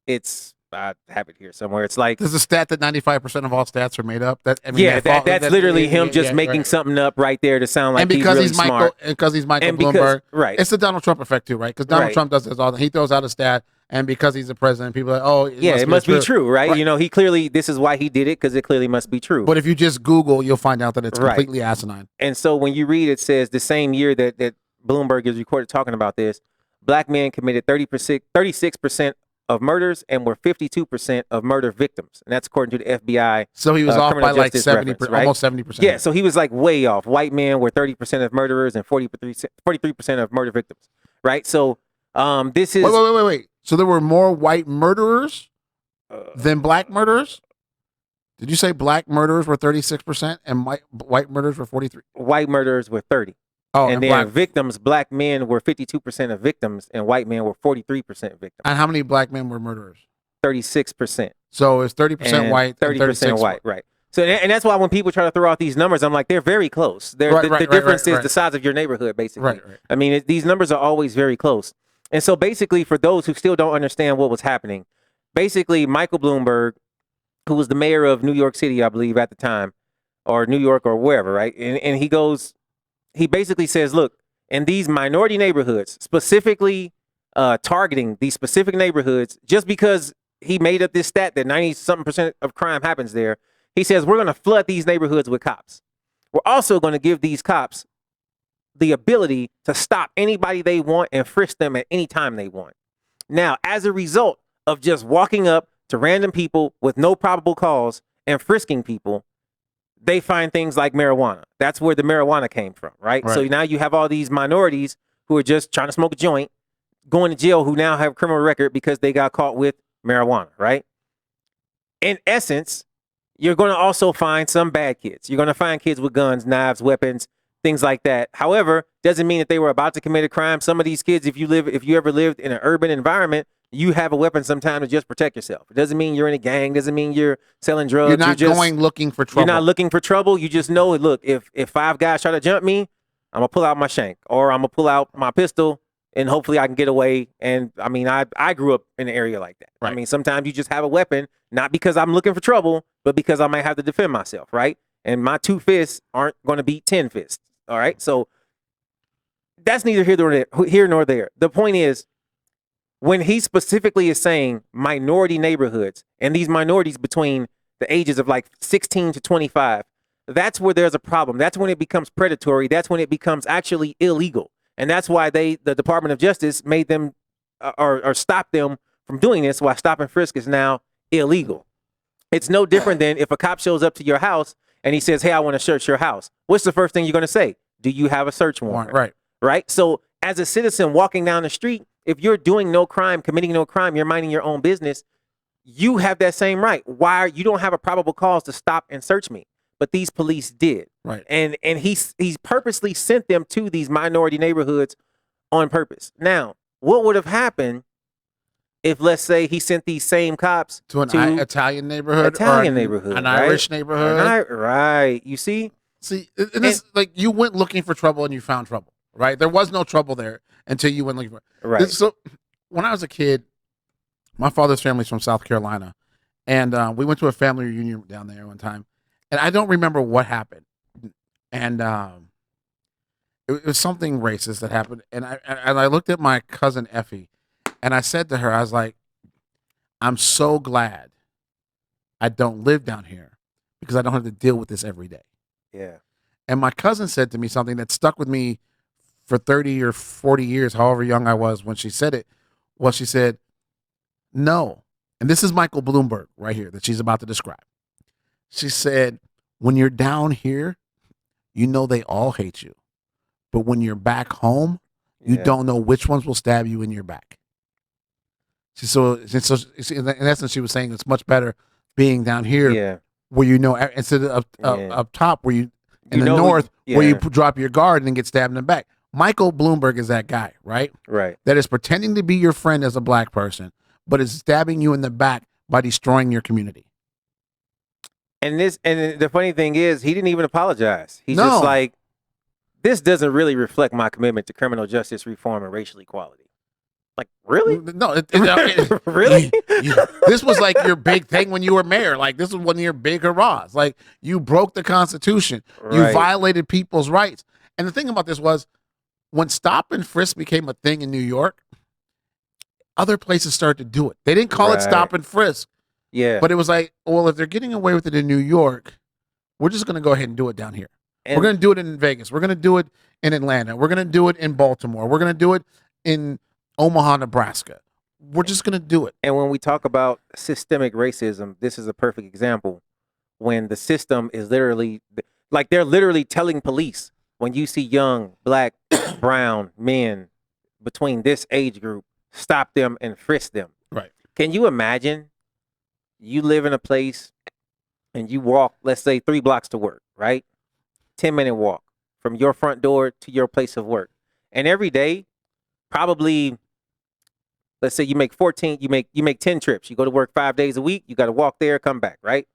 It's I have it here somewhere. It's like there's a stat that 95% of all stats are made up. That's literally him just making something up right there to sound like he's really smart. And because he's Michael Bloomberg, right? It's the Donald Trump effect too, right? Because Donald Trump does this all. He throws out a stat, and because he's the president, people are like, oh, it must be true, right? You know, he clearly this is why he did it because it clearly must be true. But if you just Google, you'll find out that it's completely asinine. And so when you read, it says the same year that Bloomberg is recorded talking about this, black men committed 36% of murders and were 52% of murder victims. And that's according to the FBI. So he was off by like 70%, right? Almost 70%. Yeah, so he was like way off. White men were 30% of murderers and 43% of murder victims, right? So this is... Wait. So there were more white murderers than black murderers? Did you say black murderers were 36% and white murderers were 43%? White murderers were 30%. Oh, and then victims, black men were 52% of victims, and white men were 43% victims. And how many black men were murderers? 36%. So it's 30% white, 30% white, right? So, and that's why when people try to throw out these numbers, I'm like, they're very close. The difference is the size of your neighborhood, basically. Right. I mean, these numbers are always very close. And so, basically, for those who still don't understand what was happening, basically, Michael Bloomberg, who was the mayor of New York City, I believe, at the time, or New York or wherever, right? And he basically says, look, in these minority neighborhoods, specifically targeting these specific neighborhoods, just because he made up this stat that 90-something% of crime happens there, he says, we're going to flood these neighborhoods with cops. We're also going to give these cops the ability to stop anybody they want and frisk them at any time they want. Now, as a result of just walking up to random people with no probable cause and frisking people, they find things like marijuana. That's where the marijuana came from, right? So now you have all these minorities who are just trying to smoke a joint, going to jail, who now have a criminal record because they got caught with marijuana, right? In essence, you're going to also find some bad kids. You're going to find kids with guns, knives, weapons, things like that. However, doesn't mean that they were about to commit a crime. Some of these kids, if you ever lived in an urban environment, you have a weapon sometimes to just protect yourself. It doesn't mean you're in a gang. Doesn't mean you're selling drugs. You're not going looking for trouble. You're not looking for trouble. You just know, look, if 5 guys try to jump me, I'm going to pull out my shank or I'm going to pull out my pistol and hopefully I can get away. And I mean, I grew up in an area like that. Right. I mean, sometimes you just have a weapon, not because I'm looking for trouble, but because I might have to defend myself, right? And my 2 fists aren't going to beat 10 fists, all right? So that's neither here nor there. The point is, when he specifically is saying minority neighborhoods, and these minorities between the ages of like 16 to 25, that's where there's a problem. That's when it becomes predatory. That's when it becomes actually illegal. And that's why the Department of Justice made them or stopped them from doing this, why stop and frisk is now illegal. It's no different than if a cop shows up to your house and he says, hey, I want to search your house. What's the first thing you're going to say? Do you have a search warrant? Right. Right. So as a citizen walking down the street, if you're doing no crime, committing no crime, you're minding your own business, you have that same right. Why you don't have a probable cause to stop and search me? But these police did. Right. And he's purposely sent them to these minority neighborhoods on purpose. Now, what would have happened if, let's say, he sent these same cops to an Italian neighborhood, an Irish neighborhood? Right. You see? And this, like, you went looking for trouble and you found trouble, right? There was no trouble there until you went looking for it. Right. So when I was a kid, my father's family's from South Carolina, and we went to a family reunion down there one time, and I don't remember what happened. And it was something racist that happened, and I looked at my cousin Effie, and I said to her, I was like, I'm so glad I don't live down here because I don't have to deal with this every day. Yeah. And my cousin said to me something that stuck with me for 30 or 40 years, however young I was when she said it. Well, she said, no. And this is Michael Bloomberg right here that she's about to describe. She said, when you're down here, you know they all hate you. But when you're back home, you don't know which ones will stab you in your back. So in essence, she was saying it's much better being down here where you know, instead of up top where you, in the north, where you drop your guard and then get stabbed in the back. Michael Bloomberg is that guy, right? Right. That is pretending to be your friend as a black person, but is stabbing you in the back by destroying your community. And the funny thing is, he didn't even apologize. He's just like, this doesn't really reflect my commitment to criminal justice reform and racial equality. Like, really? No, really? This was like your big thing when you were mayor. Like, this was one of your big hurrahs. Like, you broke the Constitution. Right. You violated people's rights. And the thing about this was, when stop and frisk became a thing in New York, other places started to do it. They didn't call it stop and frisk. Yeah. But it was like, well, if they're getting away with it in New York, we're just going to go ahead and do it down here. And we're going to do it in Vegas. We're going to do it in Atlanta. We're going to do it in Baltimore. We're going to do it in Omaha, Nebraska. We're just going to do it. And when we talk about systemic racism, this is a perfect example when the system is literally, like, they're literally telling police, when you see young, black, brown men between this age group, stop them and frisk them. Right. Can you imagine you live in a place and you walk, let's say, 3 blocks to work, right? 10-minute walk from your front door to your place of work. And every day, probably, let's say you make 10 trips. You go to work 5 days a week. You got to walk there, come back, right?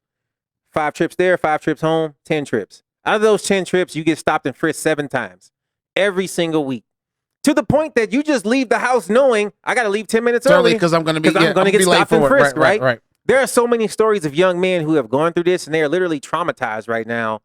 5 trips there, 5 trips home, 10 trips. Out of those 10 trips, you get stopped and frisked 7 times every single week. To the point that you just leave the house knowing I got to leave 10 minutes early because I'm going to get stopped and frisked, right? Right. There are so many stories of young men who have gone through this and they are literally traumatized right now.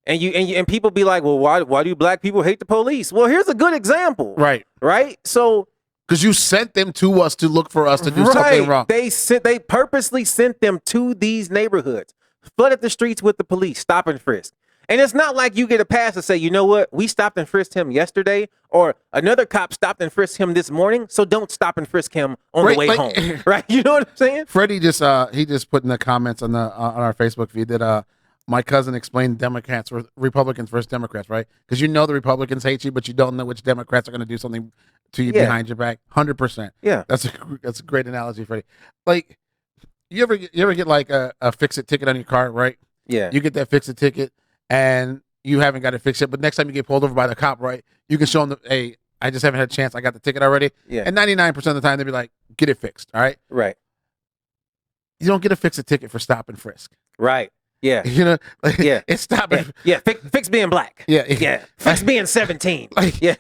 And people be like, well, why do black people hate the police? Well, here's a good example. Right. Right. So, because you sent them to us to look for us to do something wrong. They purposely sent them to these neighborhoods, flooded the streets with the police, stop and frisk. And it's not like you get a pass to say, you know what, we stopped and frisked him yesterday, or another cop stopped and frisked him this morning, so don't stop and frisk him on the way home. Right? You know what I'm saying? Freddie just put in the comments on our Facebook feed that my cousin explained Republicans versus Democrats, right? Because you know the Republicans hate you, but you don't know which Democrats are going to do something to you behind your back. 100%. Yeah, that's a great analogy, Freddie. Like, you ever get like a fix-it ticket on your car, right? Yeah, you get that fix-it ticket and you haven't got it fixed yet, but next time you get pulled over by the cop, right? You can show them, hey, I just haven't had a chance. I got the ticket already. Yeah, and 99% of the time they'll be like, get it fixed. All right, right. You don't get a fix-it ticket for stop and frisk, right? Yeah. You know, like, it's stopping. Yeah. Fix being black. Yeah. Fix being 17. Yeah.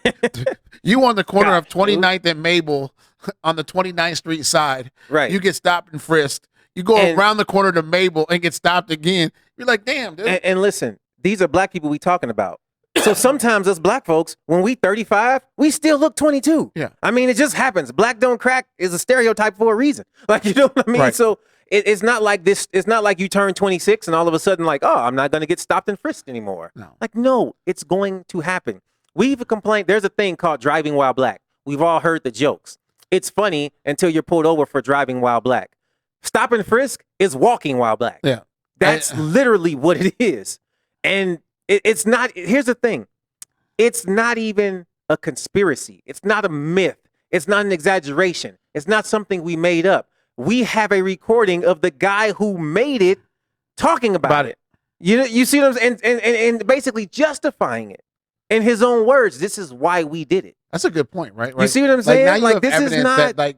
You on the corner of 29th and Mabel on the 29th Street side. Right. You get stopped and frisked. You go around the corner to Mabel and get stopped again. You're like, damn, dude. And listen, these are black people we talking about. So sometimes us black folks, when we 35, we still look 22. Yeah. I mean, it just happens. Black don't crack is a stereotype for a reason. Like, you know what I mean? Right. So it's not like this. It's not like you turn 26 and all of a sudden like, oh, I'm not going to get stopped and frisked anymore. No. Like, no, it's going to happen. We've complained. There's a thing called driving while black. We've all heard the jokes. It's funny until you're pulled over for driving while black. Stop and frisk is walking while black. Yeah. That's literally what it is. And it's not. Here's the thing. It's not even a conspiracy. It's not a myth. It's not an exaggeration. It's not something we made up. We have a recording of the guy who made it talking about it. You see what I'm saying? And basically justifying it in his own words. This is why we did it. That's a good point, right? You see what I'm saying? Now you have this evidence is not that,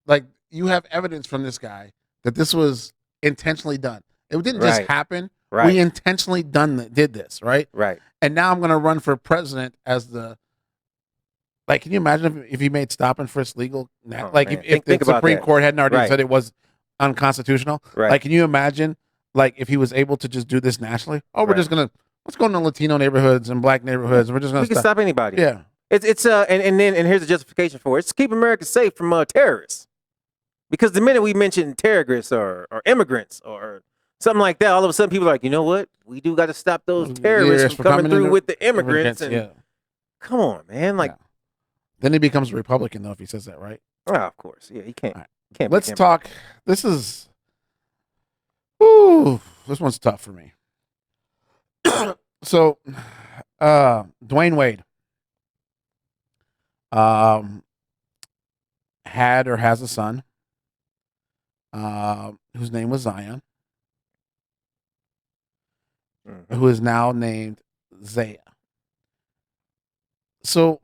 like you have evidence from this guy that this was intentionally done. It didn't just happen. Right. We intentionally did this, right? Right. And now I'm going to run for president as the. Like, can you imagine if he made stop and frisk legal? Oh, like, man. if the Supreme Court hadn't already said it was unconstitutional. Right. Like, can you imagine, like, if he was able to just do this nationally? Oh, we're just gonna let's go into Latino neighborhoods and black neighborhoods. And we're just gonna can stop anybody. Yeah. It's and here's the justification for it. It's to keep America safe from terrorists. Because the minute we mention terrorists or immigrants or something like that, all of a sudden people are like, you know what? We do got to stop those terrorists from coming through with the immigrants. And come on, man. Like, then he becomes a Republican though if he says that, right? Oh, of course. Yeah, he can't. Right. Can't. Let's talk. This is. Ooh, this one's tough for me. So, Dwayne Wade, had or has a son, whose name was Zion, who is now named Zaya. So,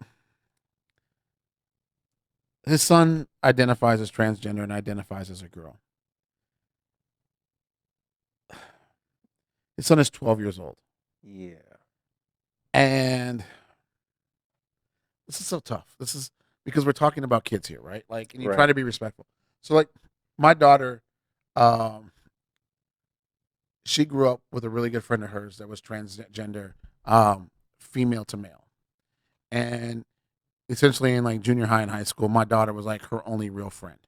his son identifies as transgender and identifies as a girl. His son is 12 years old. Yeah. And this is so tough. This is because we're talking about kids here, right? Like, and you try to be respectful. So, like, my daughter, she grew up with a really good friend of hers that was transgender, female to male. And essentially in like junior high and high school, my daughter was like her only real friend,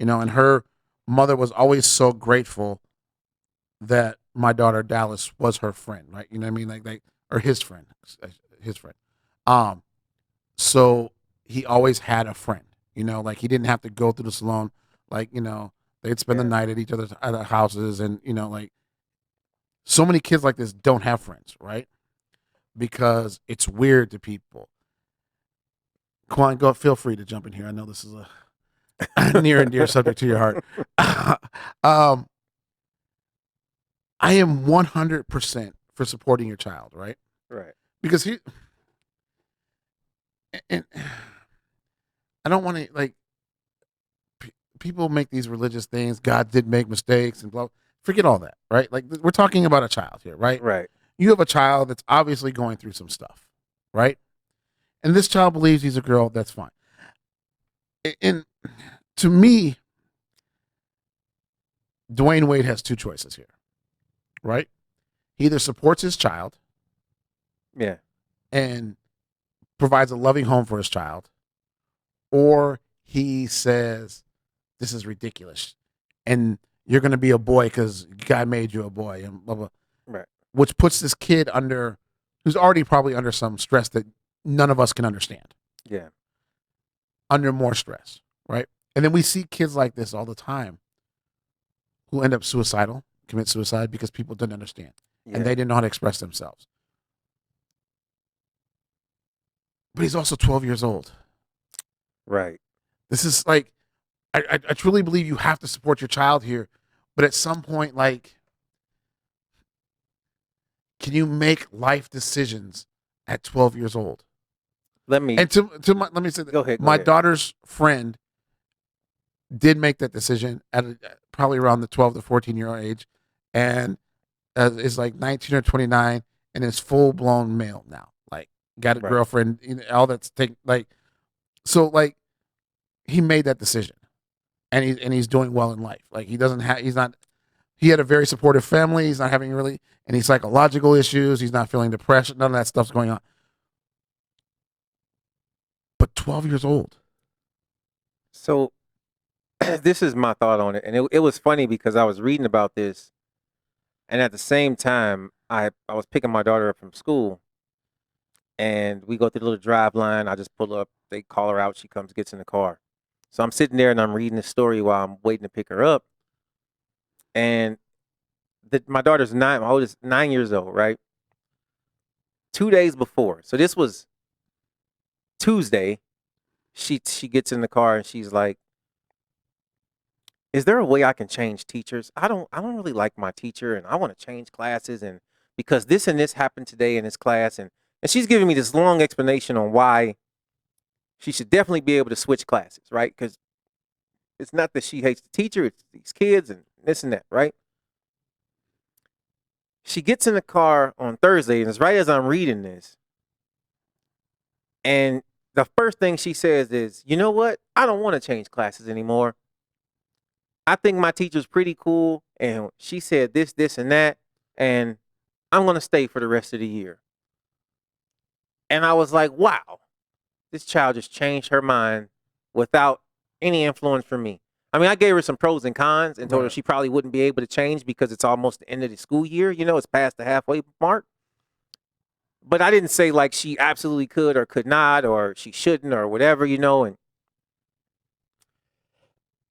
you know, and her mother was always so grateful that my daughter Dallas was her friend, right? You know what I mean? Like or his friend. So he always had a friend, you know, like he didn't have to go through the salon. Like, you know, they'd spend the night at each other's houses and, you know, like so many kids like this don't have friends, right? Because it's weird to people. Quan, go. Feel free to jump in here. I know this is a near and dear subject to your heart. I am 100% for supporting your child, right? Right. Because and I don't want to like people make these religious things. God did make mistakes and blah. Forget all that, right? Like we're talking about a child here, right? Right. You have a child that's obviously going through some stuff, right? And this child believes he's a girl, that's fine. And to me, Dwayne Wade has two choices here, right? He either supports his child and provides a loving home for his child, or he says, this is ridiculous. And you're going to be a boy because God made you a boy and blah, blah. Right. Which puts this kid who's already probably under some stress that none of us can understand. Yeah. Under more stress, right? And then we see kids like this all the time who end up commit suicide because people didn't understand and they didn't know how to express themselves. But he's also 12 years old. Right. This is like, I truly believe you have to support your child here, but at some point, like, can you make life decisions at 12 years old? Let me say that. Go ahead. My daughter's friend did make that decision at probably around the 12 to 14-year-old age, and is like 19 or 29, and is full blown male now. Like, got a girlfriend, all that's so like he made that decision, and he's doing well in life. Like he had a very supportive family. He's not having really any psychological issues. He's not feeling depression. None of that stuff's going on. But 12 years old. So this is my thought on it. And it was funny because I was reading about this. And at the same time, I was picking my daughter up from school. And we go through the little drive line. I just pull up. They call her out. She comes, gets in the car. So I'm sitting there and I'm reading the story while I'm waiting to pick her up. And my daughter's 9, my oldest 9 years old, right? 2 days before. So this was Tuesday. She gets in the car and she's like, is there a way I can change teachers? I don't really like my teacher and I want to change classes, and because this and this happened today in this class, and she's giving me this long explanation on why she should definitely be able to switch classes, right? Because it's not that she hates the teacher, it's these kids and this and that, right? She gets in the car on Thursday, and it's right as I'm reading this. And the first thing she says is, you know what? I don't want to change classes anymore. I think my teacher's pretty cool, and she said this, this, and that, and I'm going to stay for the rest of the year. And I was like, wow, this child just changed her mind without any influence from me. I mean, I gave her some pros and cons and told her she probably wouldn't be able to change because it's almost the end of the school year. You know, it's past the halfway mark. But I didn't say like she absolutely could or could not, or she shouldn't or whatever, you know. And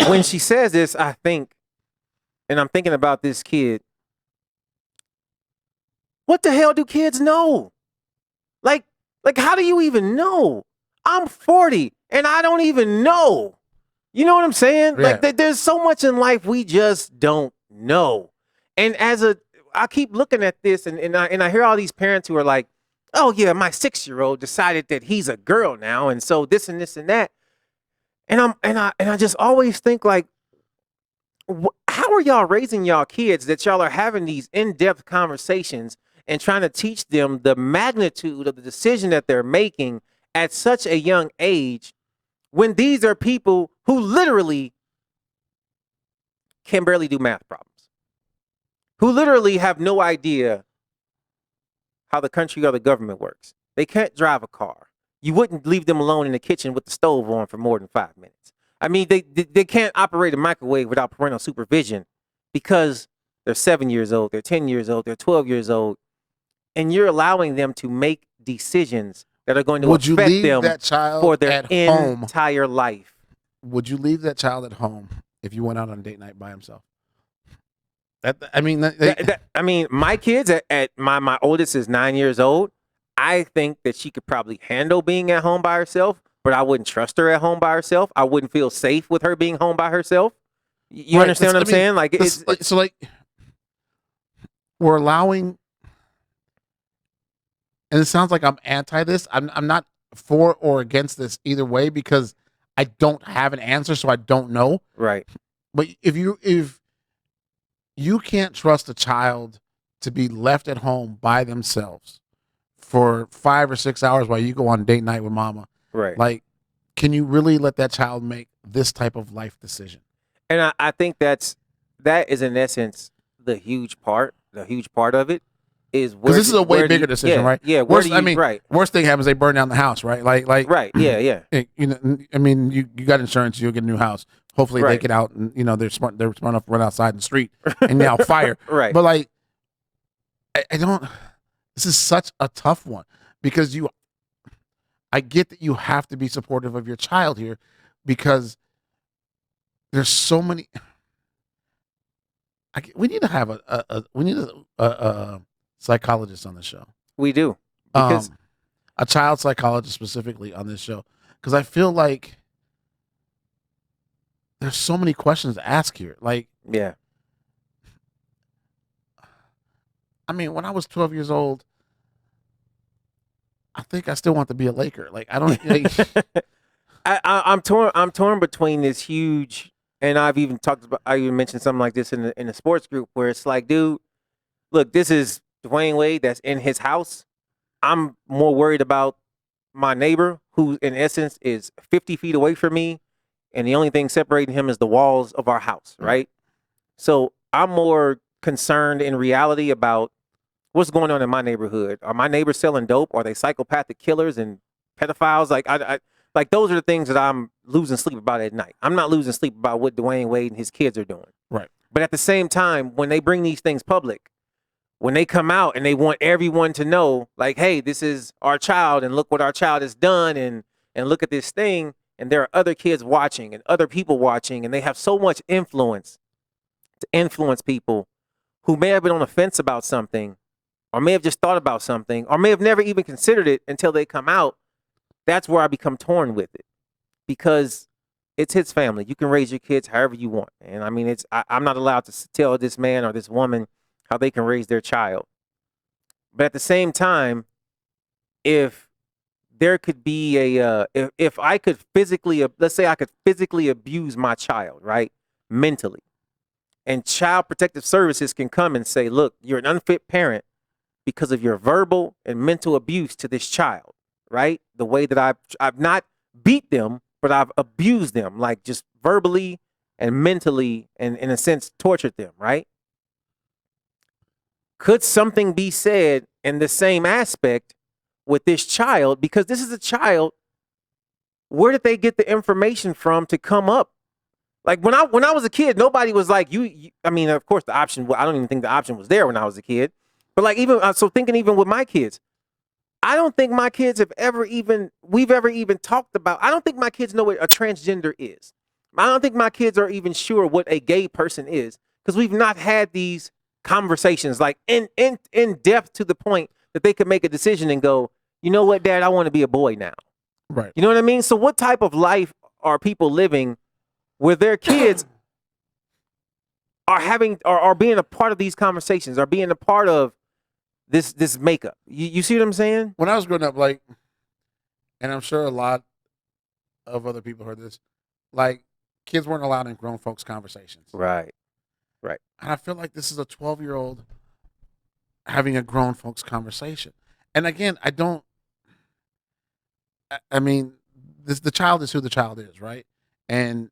when she says this, I think, and I'm thinking about this kid, what the hell do kids know? Like how do you even know? I'm 40 and I don't even know. You know what I'm saying? Yeah. Like there's so much in life we just don't know. And I keep looking at this and I hear all these parents who are like, oh yeah, my 6-year-old decided that he's a girl now, and so this and this and that. And I just always think like, how are y'all raising y'all kids that y'all are having these in-depth conversations and trying to teach them the magnitude of the decision that they're making at such a young age, when these are people who literally can barely do math problems, who literally have no idea how the country or the government works. They can't drive a car. You wouldn't leave them alone in the kitchen with the stove on for more than 5 minutes. I mean, they can't operate a microwave without parental supervision because they're 7 years old, they're 10 years old, they're 12 years old, and you're allowing them to make decisions that are going to affect them for their entire life. Would you leave that child at home if you went out on date night by himself? I mean, my kids at my oldest is 9 years old. I think that she could probably handle being at home by herself, but I wouldn't trust her at home by herself. I wouldn't feel safe with her being home by herself. You understand what I'm saying? Like, we're allowing, and it sounds like I'm anti this. I'm not for or against this either way because I don't have an answer, so I don't know. Right. But if you can't trust a child to be left at home by themselves for 5 or 6 hours while you go on date night with mama. Right. Like, can you really let that child make this type of life decision? And I think that is in essence the huge part of it is where, because this is a way bigger decision, right? Yeah. Worst thing happens, they burn down the house, right? Like right. Yeah. You know, I mean, you got insurance, you'll get a new house. Hopefully they get out and, you know, they're smart enough to run outside in the street and now fire. Right. But like, I don't, this is such a tough one because I get that you have to be supportive of your child here because there's so many, we need to have a psychologist on the show. We do. Because a child psychologist specifically on this show because I feel like there's so many questions to ask here. Like, yeah. I mean, when I was 12 years old, I think I still want to be a Laker. Like, I don't. Like, I'm torn between this huge, and I even mentioned something like this in the sports group where it's like, dude, look, this is Dwayne Wade that's in his house. I'm more worried about my neighbor who, in essence, is 50 feet away from me, and the only thing separating him is the walls of our house, right? So I'm more concerned in reality about what's going on in my neighborhood. Are my neighbors selling dope? Are they psychopathic killers and pedophiles? Like those are the things that I'm losing sleep about at night. I'm not losing sleep about what Dwayne Wade and his kids are doing. Right. But at the same time, when they bring these things public, when they come out and they want everyone to know, like, hey, this is our child and look what our child has done and look at this thing, and there are other kids watching and other people watching, and they have so much influence to influence people who may have been on the fence about something, or may have just thought about something, or may have never even considered it until they come out, that's where I become torn with it. Because it's his family. You can raise your kids however you want. And I mean, I'm not allowed to tell this man or this woman how they can raise their child. But at the same time, if there could be if I could physically, let's say I could physically abuse my child, right? Mentally. And Child Protective Services can come and say, look, you're an unfit parent because of your verbal and mental abuse to this child, right? The way that I've not beat them, but I've abused them, like just verbally and mentally, and in a sense, tortured them, right? Could something be said in the same aspect with this child? Because this is a child. Where did they get the information from to come up? Like when I was a kid, nobody was like, I mean, of course, the option, I don't even think the option was there when I was a kid. But like, even with my kids, I don't think my kids we've ever even talked about, I don't think my kids know what a transgender is. I don't think my kids are even sure what a gay person is, because we've not had these conversations like in depth to the point that they could make a decision and go, you know what, Dad, I want to be a boy now. Right. You know what I mean? So what type of life are people living where their kids are being a part of these conversations, are being a part of this makeup? You see what I'm saying? When I was growing up, like, and I'm sure a lot of other people heard this, like, kids weren't allowed in grown folks' conversations. Right. And I feel like this is a 12-year-old having a grown folks conversation. And again, I mean, the child is who the child is, right? And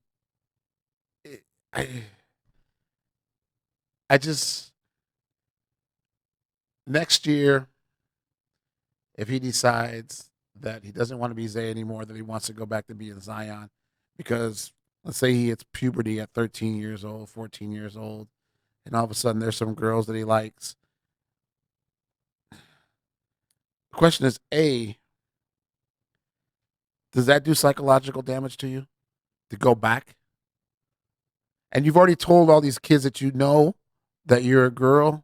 I just, next year, if he decides that he doesn't want to be Zay anymore, that he wants to go back to being Zion, because let's say he hits puberty at 13 years old, 14 years old, and all of a sudden there's some girls that he likes. The question is, A, does that do psychological damage to you to go back? And you've already told all these kids that you know that you're a girl.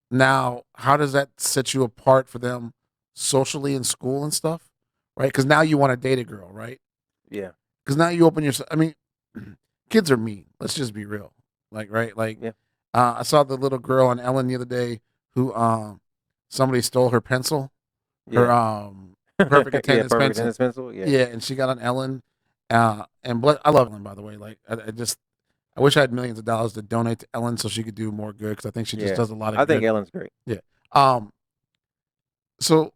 Now, how does that set you apart for them socially in school and stuff? Right? Because now you want to date a girl, right? Yeah. Because now you open yourself. I mean, kids are mean. Let's just be real. Like, right? Like, yeah. I saw the little girl on Ellen the other day who somebody stole her pencil, her perfect attendance pencil. Yeah, and she got on Ellen. And I love Ellen, by the way. Like, I wish I had millions of dollars to donate to Ellen so she could do more good, because I think she just does a lot of good. I think Ellen's great. Yeah. So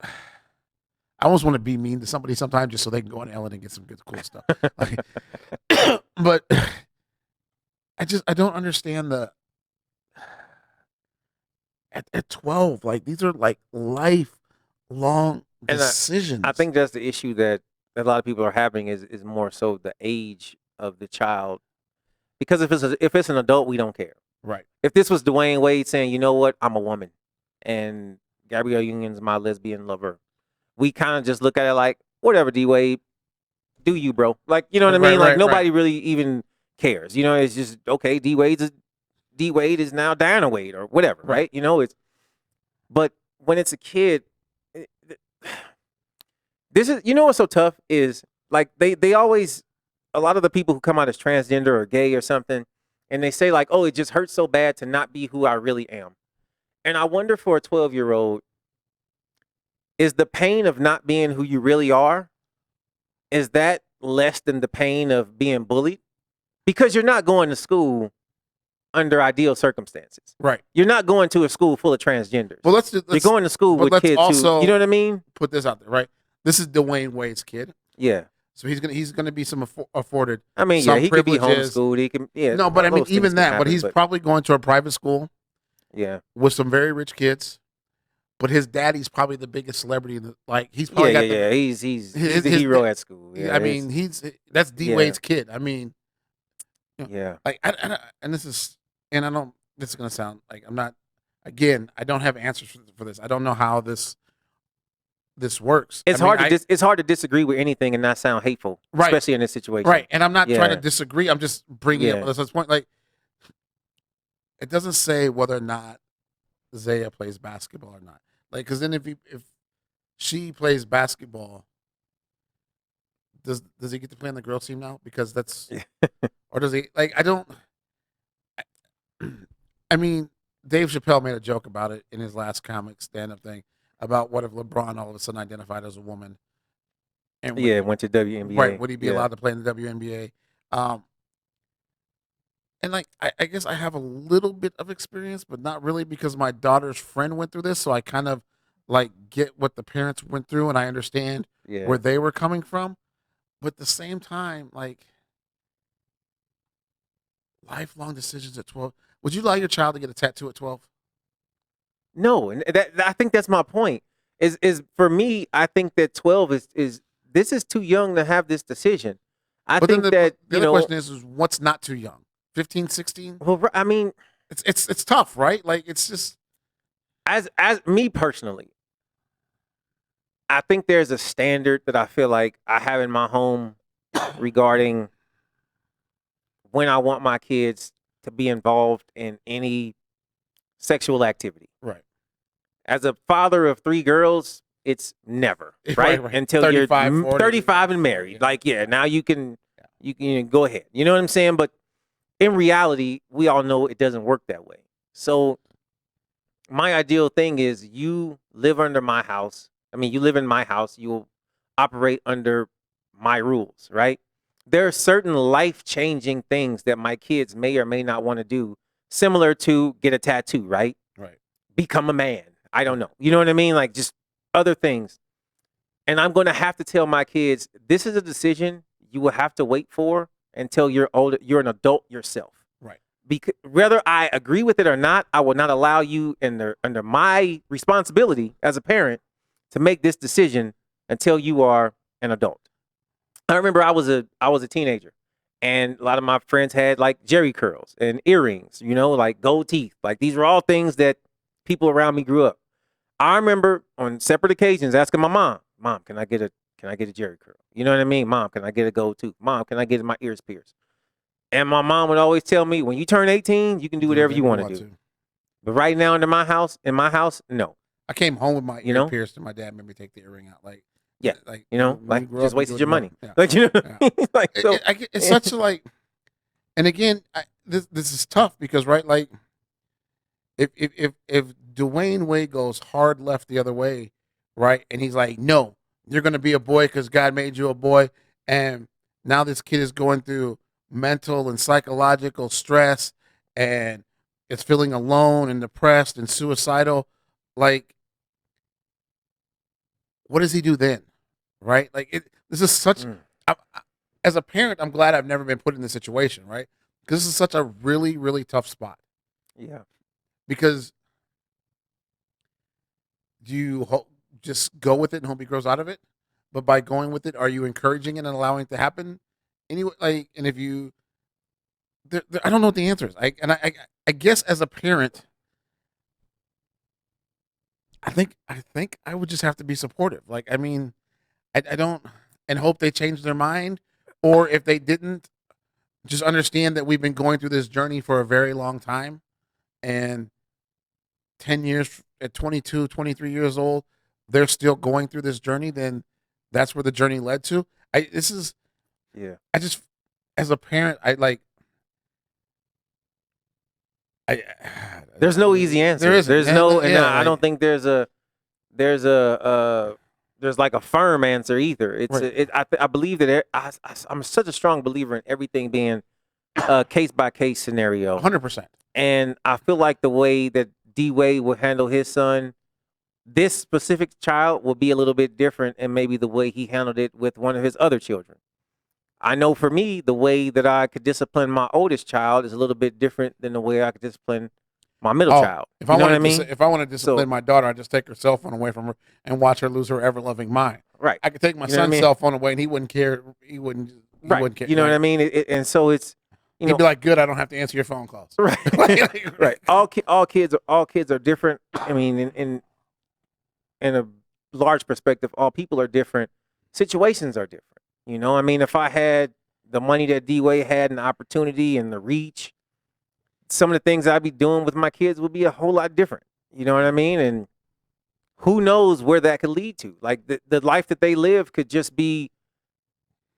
I almost want to be mean to somebody sometimes just so they can go on Ellen and get some good, cool stuff. Like, but I don't understand at 12, like, these are like lifelong decisions. I think that's the issue that a lot of people are having is more so the age of the child. Because if it's an adult, we don't care. Right. If this was Dwayne Wade saying, you know what, I'm a woman, and Gabrielle Union's my lesbian lover, we kind of just look at it like, whatever, D Wade, do you, bro? Like, you know what I mean? Like, nobody really even cares. You know, it's just, okay, D Wade is now Diana Wade or whatever, right? You know, but when it's a kid, this is, you know what's so tough is, like, they always, a lot of the people who come out as transgender or gay or something, and they say like, oh, it just hurts so bad to not be who I really am. And I wonder, for a 12-year-old, is the pain of not being who you really are, is that less than the pain of being bullied? Because you're not going to school under ideal circumstances. Right. You're not going to a school full of transgenders. Well, you're going to school with kids who, you know what I mean? Put this out there, right? This is Dwayne Wade's kid. Yeah. So he's gonna be afforded. I mean, some he could be privileges. homeschooled. He can, No, but I mean, even that. But he's probably going to a private school. Yeah. With some very rich kids. But his daddy's probably the biggest celebrity in he's probably he's the hero at school. Yeah, I mean, that's D Wade's kid. I mean, yeah. Like, and this is gonna sound like I'm not. Again, I don't have answers for this. I don't know how this works. It's hard to disagree with anything and not sound hateful, right, especially in this situation. Right, and I'm not trying to disagree. I'm just bringing up this point. Like, it doesn't say whether or not Zaya plays basketball or not. Like, because then if she plays basketball, does he get to play on the girls team now? Because that's or does he like? I don't. I mean, Dave Chappelle made a joke about it in his last comic stand-up thing about what if LeBron all of a sudden identified as a woman, and went to WNBA. right? Would he be allowed to play in the WNBA? And like, I guess I have a little bit of experience, but not really because my daughter's friend went through this, so I kind of like get what the parents went through, and I understand where they were coming from. But at the same time, like, lifelong decisions at 12. Would you allow your child to get a tattoo at 12? No, and I think that's my point. Is for me, I think that 12 is this is too young to have this decision. I think that the other question is what's not too young? 15, 16? Well, I mean, it's tough, right? Like, it's just as me personally, I think there's a standard that I feel like I have in my home regarding when I want my kids to be involved in any sexual activity. right. As a father of 3 girls, it's never, right? Right. Until 35, you're 40. 35 and married. Like, now you can go ahead. You know what I'm saying? But in reality, we all know it doesn't work that way. So my ideal thing is you live under my house. I mean, you live in my house. You will operate under my rules, right? There are certain life-changing things that my kids may or may not want to do, similar to get a tattoo, right? Right. Become a man. I don't know. You know what I mean? Like, just other things. And I'm going to have to tell my kids, this is a decision you will have to wait for until you're older. You're an adult yourself. Right. Because whether I agree with it or not, I will not allow you under my responsibility as a parent to make this decision until you are an adult. I remember I was a teenager, and a lot of my friends had like jerry curls and earrings, like gold teeth. Like, these were all things that people around me grew up. I remember on separate occasions asking my mom, can I get a jerry curl? You know what I mean? Mom, can I get a gold tooth? Mom, can I get my ears pierced? And my mom would always tell me, when you turn 18, you can do whatever you want to do. But right now in my house, no. I came home with my ear pierced, and my dad made me take the earring out. Like, just wasted your money. Yeah. Like, like, so it's such a like. And again, this is tough because, right, like, if Dwayne Wade goes hard left the other way, right, and he's like, no, you're gonna be a boy because God made you a boy, and now this kid is going through mental and psychological stress, and is feeling alone and depressed and suicidal, like, what does he do then? Right? Like, this is such, as a parent, I'm glad I've never been put in this situation, right? Because this is such a really, really tough spot. Yeah. Because do you just go with it and hope he grows out of it? But by going with it, are you encouraging it and allowing it to happen? Anyway, like, and if you, I don't know what the answer is. I guess as a parent, I think I would just have to be supportive. Like, I mean, I don't, and hope they change their mind, or if they didn't, just understand that we've been going through this journey for a very long time, and 10 years at 22, 23 years old, they're still going through this journey, then that's where the journey led to. I just, as a parent, there's no easy answer. I don't think there's like a firm answer either. I believe that I'm such a strong believer in everything being a case by case scenario. 100%. And I feel like the way that D Wade will handle his son, this specific child will be a little bit different, and maybe the way he handled it with one of his other children. I know for me, the way that I could discipline my oldest child is a little bit different than the way I could discipline my middle child. If I want to discipline my daughter, I just take her cell phone away from her and watch her lose her ever loving mind. Right. I could take my son's cell phone away and he wouldn't care. He wouldn't care. You know what I mean? And so it's, he'd be like, "Good, I don't have to answer your phone calls." Right. Right. All kids are different. I mean, in a large perspective, all people are different. Situations are different. I mean, if I had the money that D Wade had and the opportunity and the reach, some of the things I'd be doing with my kids would be a whole lot different. You know what I mean? And who knows where that could lead to? Like the life that they live could just be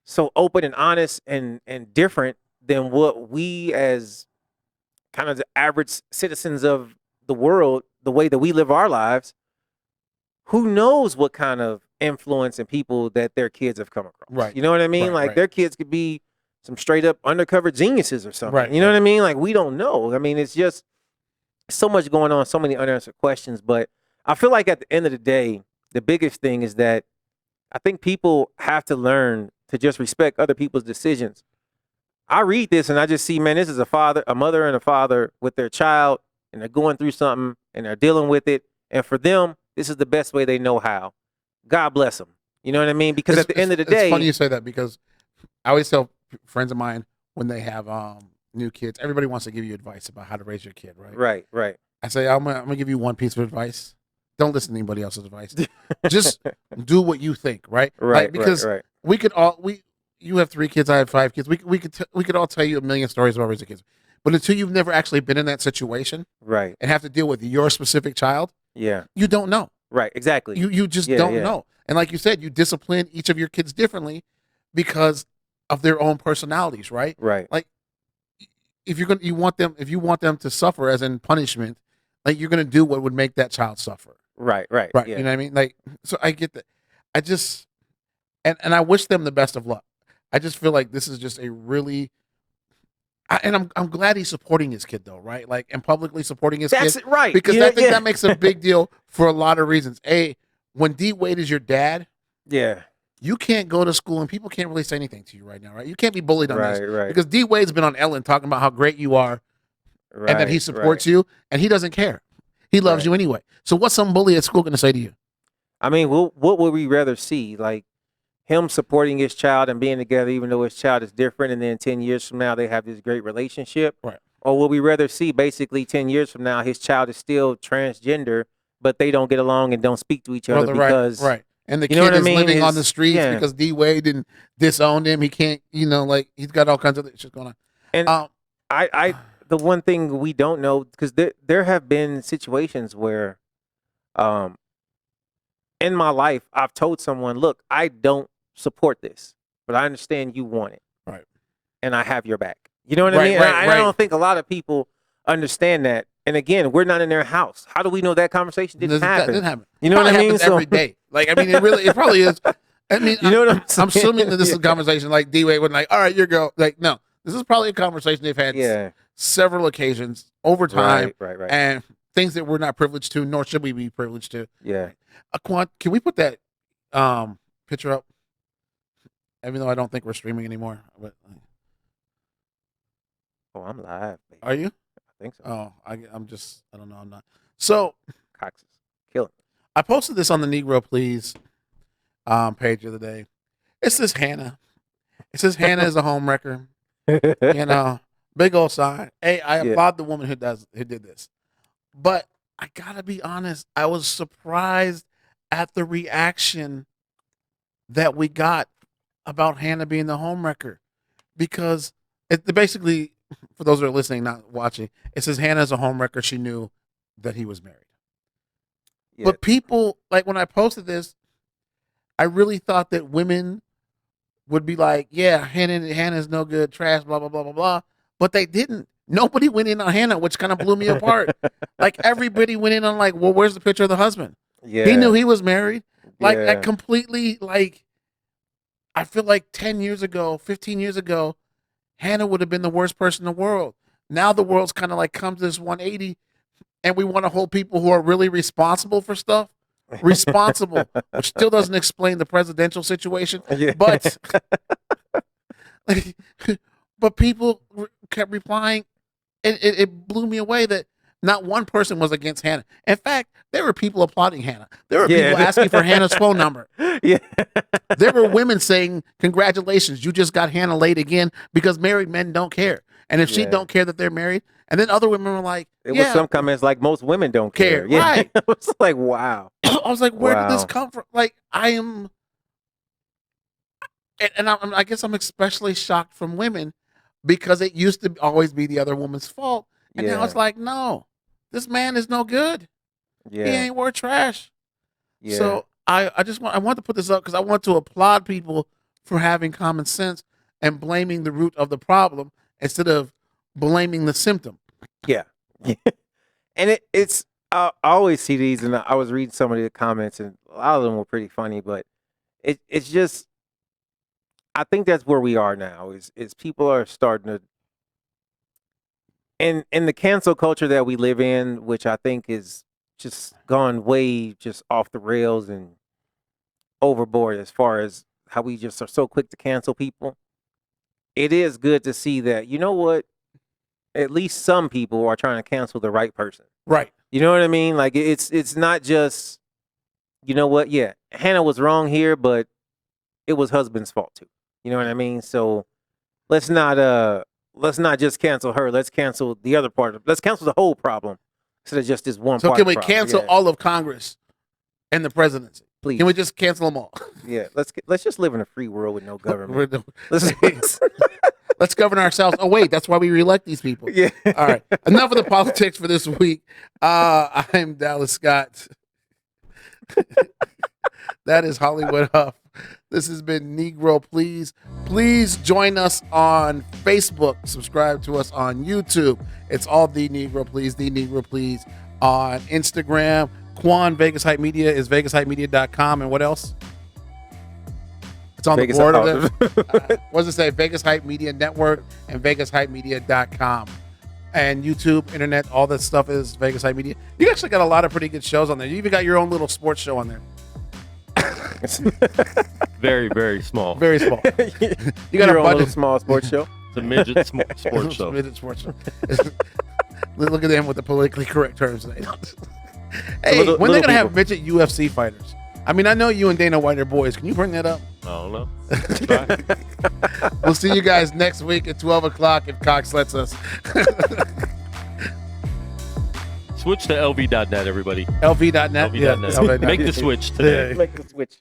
so open and honest and different than what we as kind of the average citizens of the world, the way that we live our lives. Who knows what kind of influence and people that their kids have come across? Right. You know what I mean? Right, Like right. their kids could be some straight up undercover geniuses or something. Right, You know what I mean? Like we don't know. I mean, it's just so much going on, so many unanswered questions. But I feel like at the end of the day, the biggest thing is that I think people have to learn to just respect other people's decisions. I read this and I just see, man, this is a mother and a father with their child, and they're going through something and they're dealing with it. And for them, this is the best way they know how. God bless them. You know what I mean? Because at the end of the day, it's funny you say that, because I always tell friends of mine when they have new kids, everybody wants to give you advice about how to raise your kid, right? Right. I say, I'm gonna give you one piece of advice. Don't listen to anybody else's advice. Just do what you think, right? Right. Like, because right. we could all you have 3 kids, I have 5 kids. We could all tell you a million stories about raising kids, but until you've never actually been in that situation, Right. and have to deal with your specific child, Yeah. you don't know. Right. Exactly. You just Yeah, don't yeah. know. And like you said, you discipline each of your kids differently because of their own personalities, right? Right. Like if you want them to suffer as in punishment, like you're gonna do what would make that child suffer. Right. Right. Yeah. You know what I mean? Like, so I get that. I just and I wish them the best of luck. I just feel like this is just a really I'm glad he's supporting his kid though, right? Like, and publicly supporting his That's kid. it, right. Because Yeah, I think yeah. that makes a big deal for a lot of reasons. When D Wade is your dad, Yeah. you can't go to school and people can't really say anything to you right now, right? You can't be bullied on this. Right. Because D Wade's been on Ellen talking about how great you are and that he supports you, and he doesn't care. He loves Right. you anyway. So what's some bully at school going to say to you? I mean, what would we rather see? Like him supporting his child and being together, even though his child is different, and then 10 years from now they have this great relationship? Right. Or would we rather see basically 10 years from now his child is still transgender, but they don't get along and don't speak to each other because right. And the you know kid what I is mean? living on His- the streets yeah. because D Wade didn't disowned him. He can't, like he's got all kinds of shit going on. And I the one thing we don't know, because there have been situations where in my life I've told someone, look, I don't support this, but I understand you want it. Right. And I have your back. You know what I Right, mean? right, And I don't think a lot of people understand that. And again, we're not in their house. How do we know that conversation didn't That happen? didn't happen. You know what I Probably mean? happens every day. Like, I mean, it probably is. I mean, You know what I'm I'm saying? assuming that this is a Yeah. conversation like D Wade would like, all right, your girl. Like, no, this is probably a conversation they've had Yeah. several occasions over time, Right. and things that we're not privileged to, nor should we be privileged to. Yeah. Quan, can we put that picture up? Even though I don't think we're streaming anymore, but Oh, I'm live, baby. are you? I think so. Oh, I don't know. I'm not. So Cox is killing I posted this on the Negro Please page the other day. It says Hannah. It says Hannah is a home wrecker. it. You know, big old sign. Hey, I Yeah. applaud the woman who did this. But I gotta be honest, I was surprised at the reaction that we got about Hannah being the home wrecker, because it basically, for those who are listening, not watching, it says Hannah is a home wrecker. She knew that he was married. Yeah. But people, like when I posted this, I really thought that women would be like, yeah, Hannah's no good, trash, blah, blah, blah, blah, blah. But they didn't. Nobody went in on Hannah, which kind of blew me apart. Like everybody went in on like, well, where's the picture of the husband? Yeah. He knew he was married. Like Yeah. I completely, like, I feel like 10 years ago, 15 years ago, Hannah would have been the worst person in the world. Now the world's kind of like come to this 180, and we want to hold people who are really responsible for stuff responsible, which still doesn't explain the presidential situation. Yeah. But but people kept replying, and it blew me away that not one person was against Hannah. In fact, there were people applauding Hannah. There were Yeah. people asking for Hannah's phone number. Yeah. There were women saying, congratulations, you just got Hannah laid again, because married men don't care. And if she Yeah. don't care that they're married, and then other women were like, It yeah. was some comments like most women don't care. Care, Yeah. right. It was like, wow. I was like, where did this Wow. come from? Like, I am, and I guess I'm especially shocked from women, because it used to always be the other woman's fault. And now it's like, no, this man is no good. yeah, He ain't worth trash. yeah. So I want to put this up because I want to applaud people for having common sense and blaming the root of the problem instead of blaming the symptom. Yeah. And it's I always see these, and I was reading some of the comments, and a lot of them were pretty funny, but it's just, I think that's where we are now, is people are starting to, in the cancel culture that we live in, which I think is just gone way just off the rails and overboard as far as how we just are so quick to cancel people. It is good to see that, you know what, at least some people are trying to cancel the right person. Right. You know what I mean? Like it's not just, you know what? Yeah, Hannah was wrong here, but it was husband's fault too. You know what I mean? So let's not just cancel her. Let's cancel the other part. Let's cancel the whole problem instead of just this one. So part can of we the problem. cancel Yeah. all of Congress and the presidency? Please. Can we just cancel them all? Yeah, let's just live in a free world with no government. Let's, let's govern ourselves. Oh wait, that's why we reelect these people. Yeah. All right. Enough of the politics for this week. I'm Dallas Scott. That is Hollywood Huff. This has been Negro Please. Please join us on Facebook. Subscribe to us on YouTube. It's all The Negro Please, The Negro Please on Instagram. Quan, Vegas Hype Media is vegashypemedia.com. And what else? It's on Vegas the board Hype- of it. What does it say? Vegas Hype Media Network and vegashypemedia.com. And YouTube, internet, all that stuff is Vegas Hype Media. You actually got a lot of pretty good shows on there. You even got your own little sports show on there. Very, very small. Very small. You got Your a own budget. little small sports show. It's a midget sports show. Midget sports show. Look at them with the politically correct terms today. Hey, Little- when they're little gonna have people. midget UFC fighters? I mean, I know you and Dana White are boys. Can you bring that up? I don't know. Try. We'll see you guys next week at 12 o'clock if Cox lets us. Switch to LV.net, everybody. LV.net. LV.net. LV.net. Make the switch today. Yeah. Make the switch.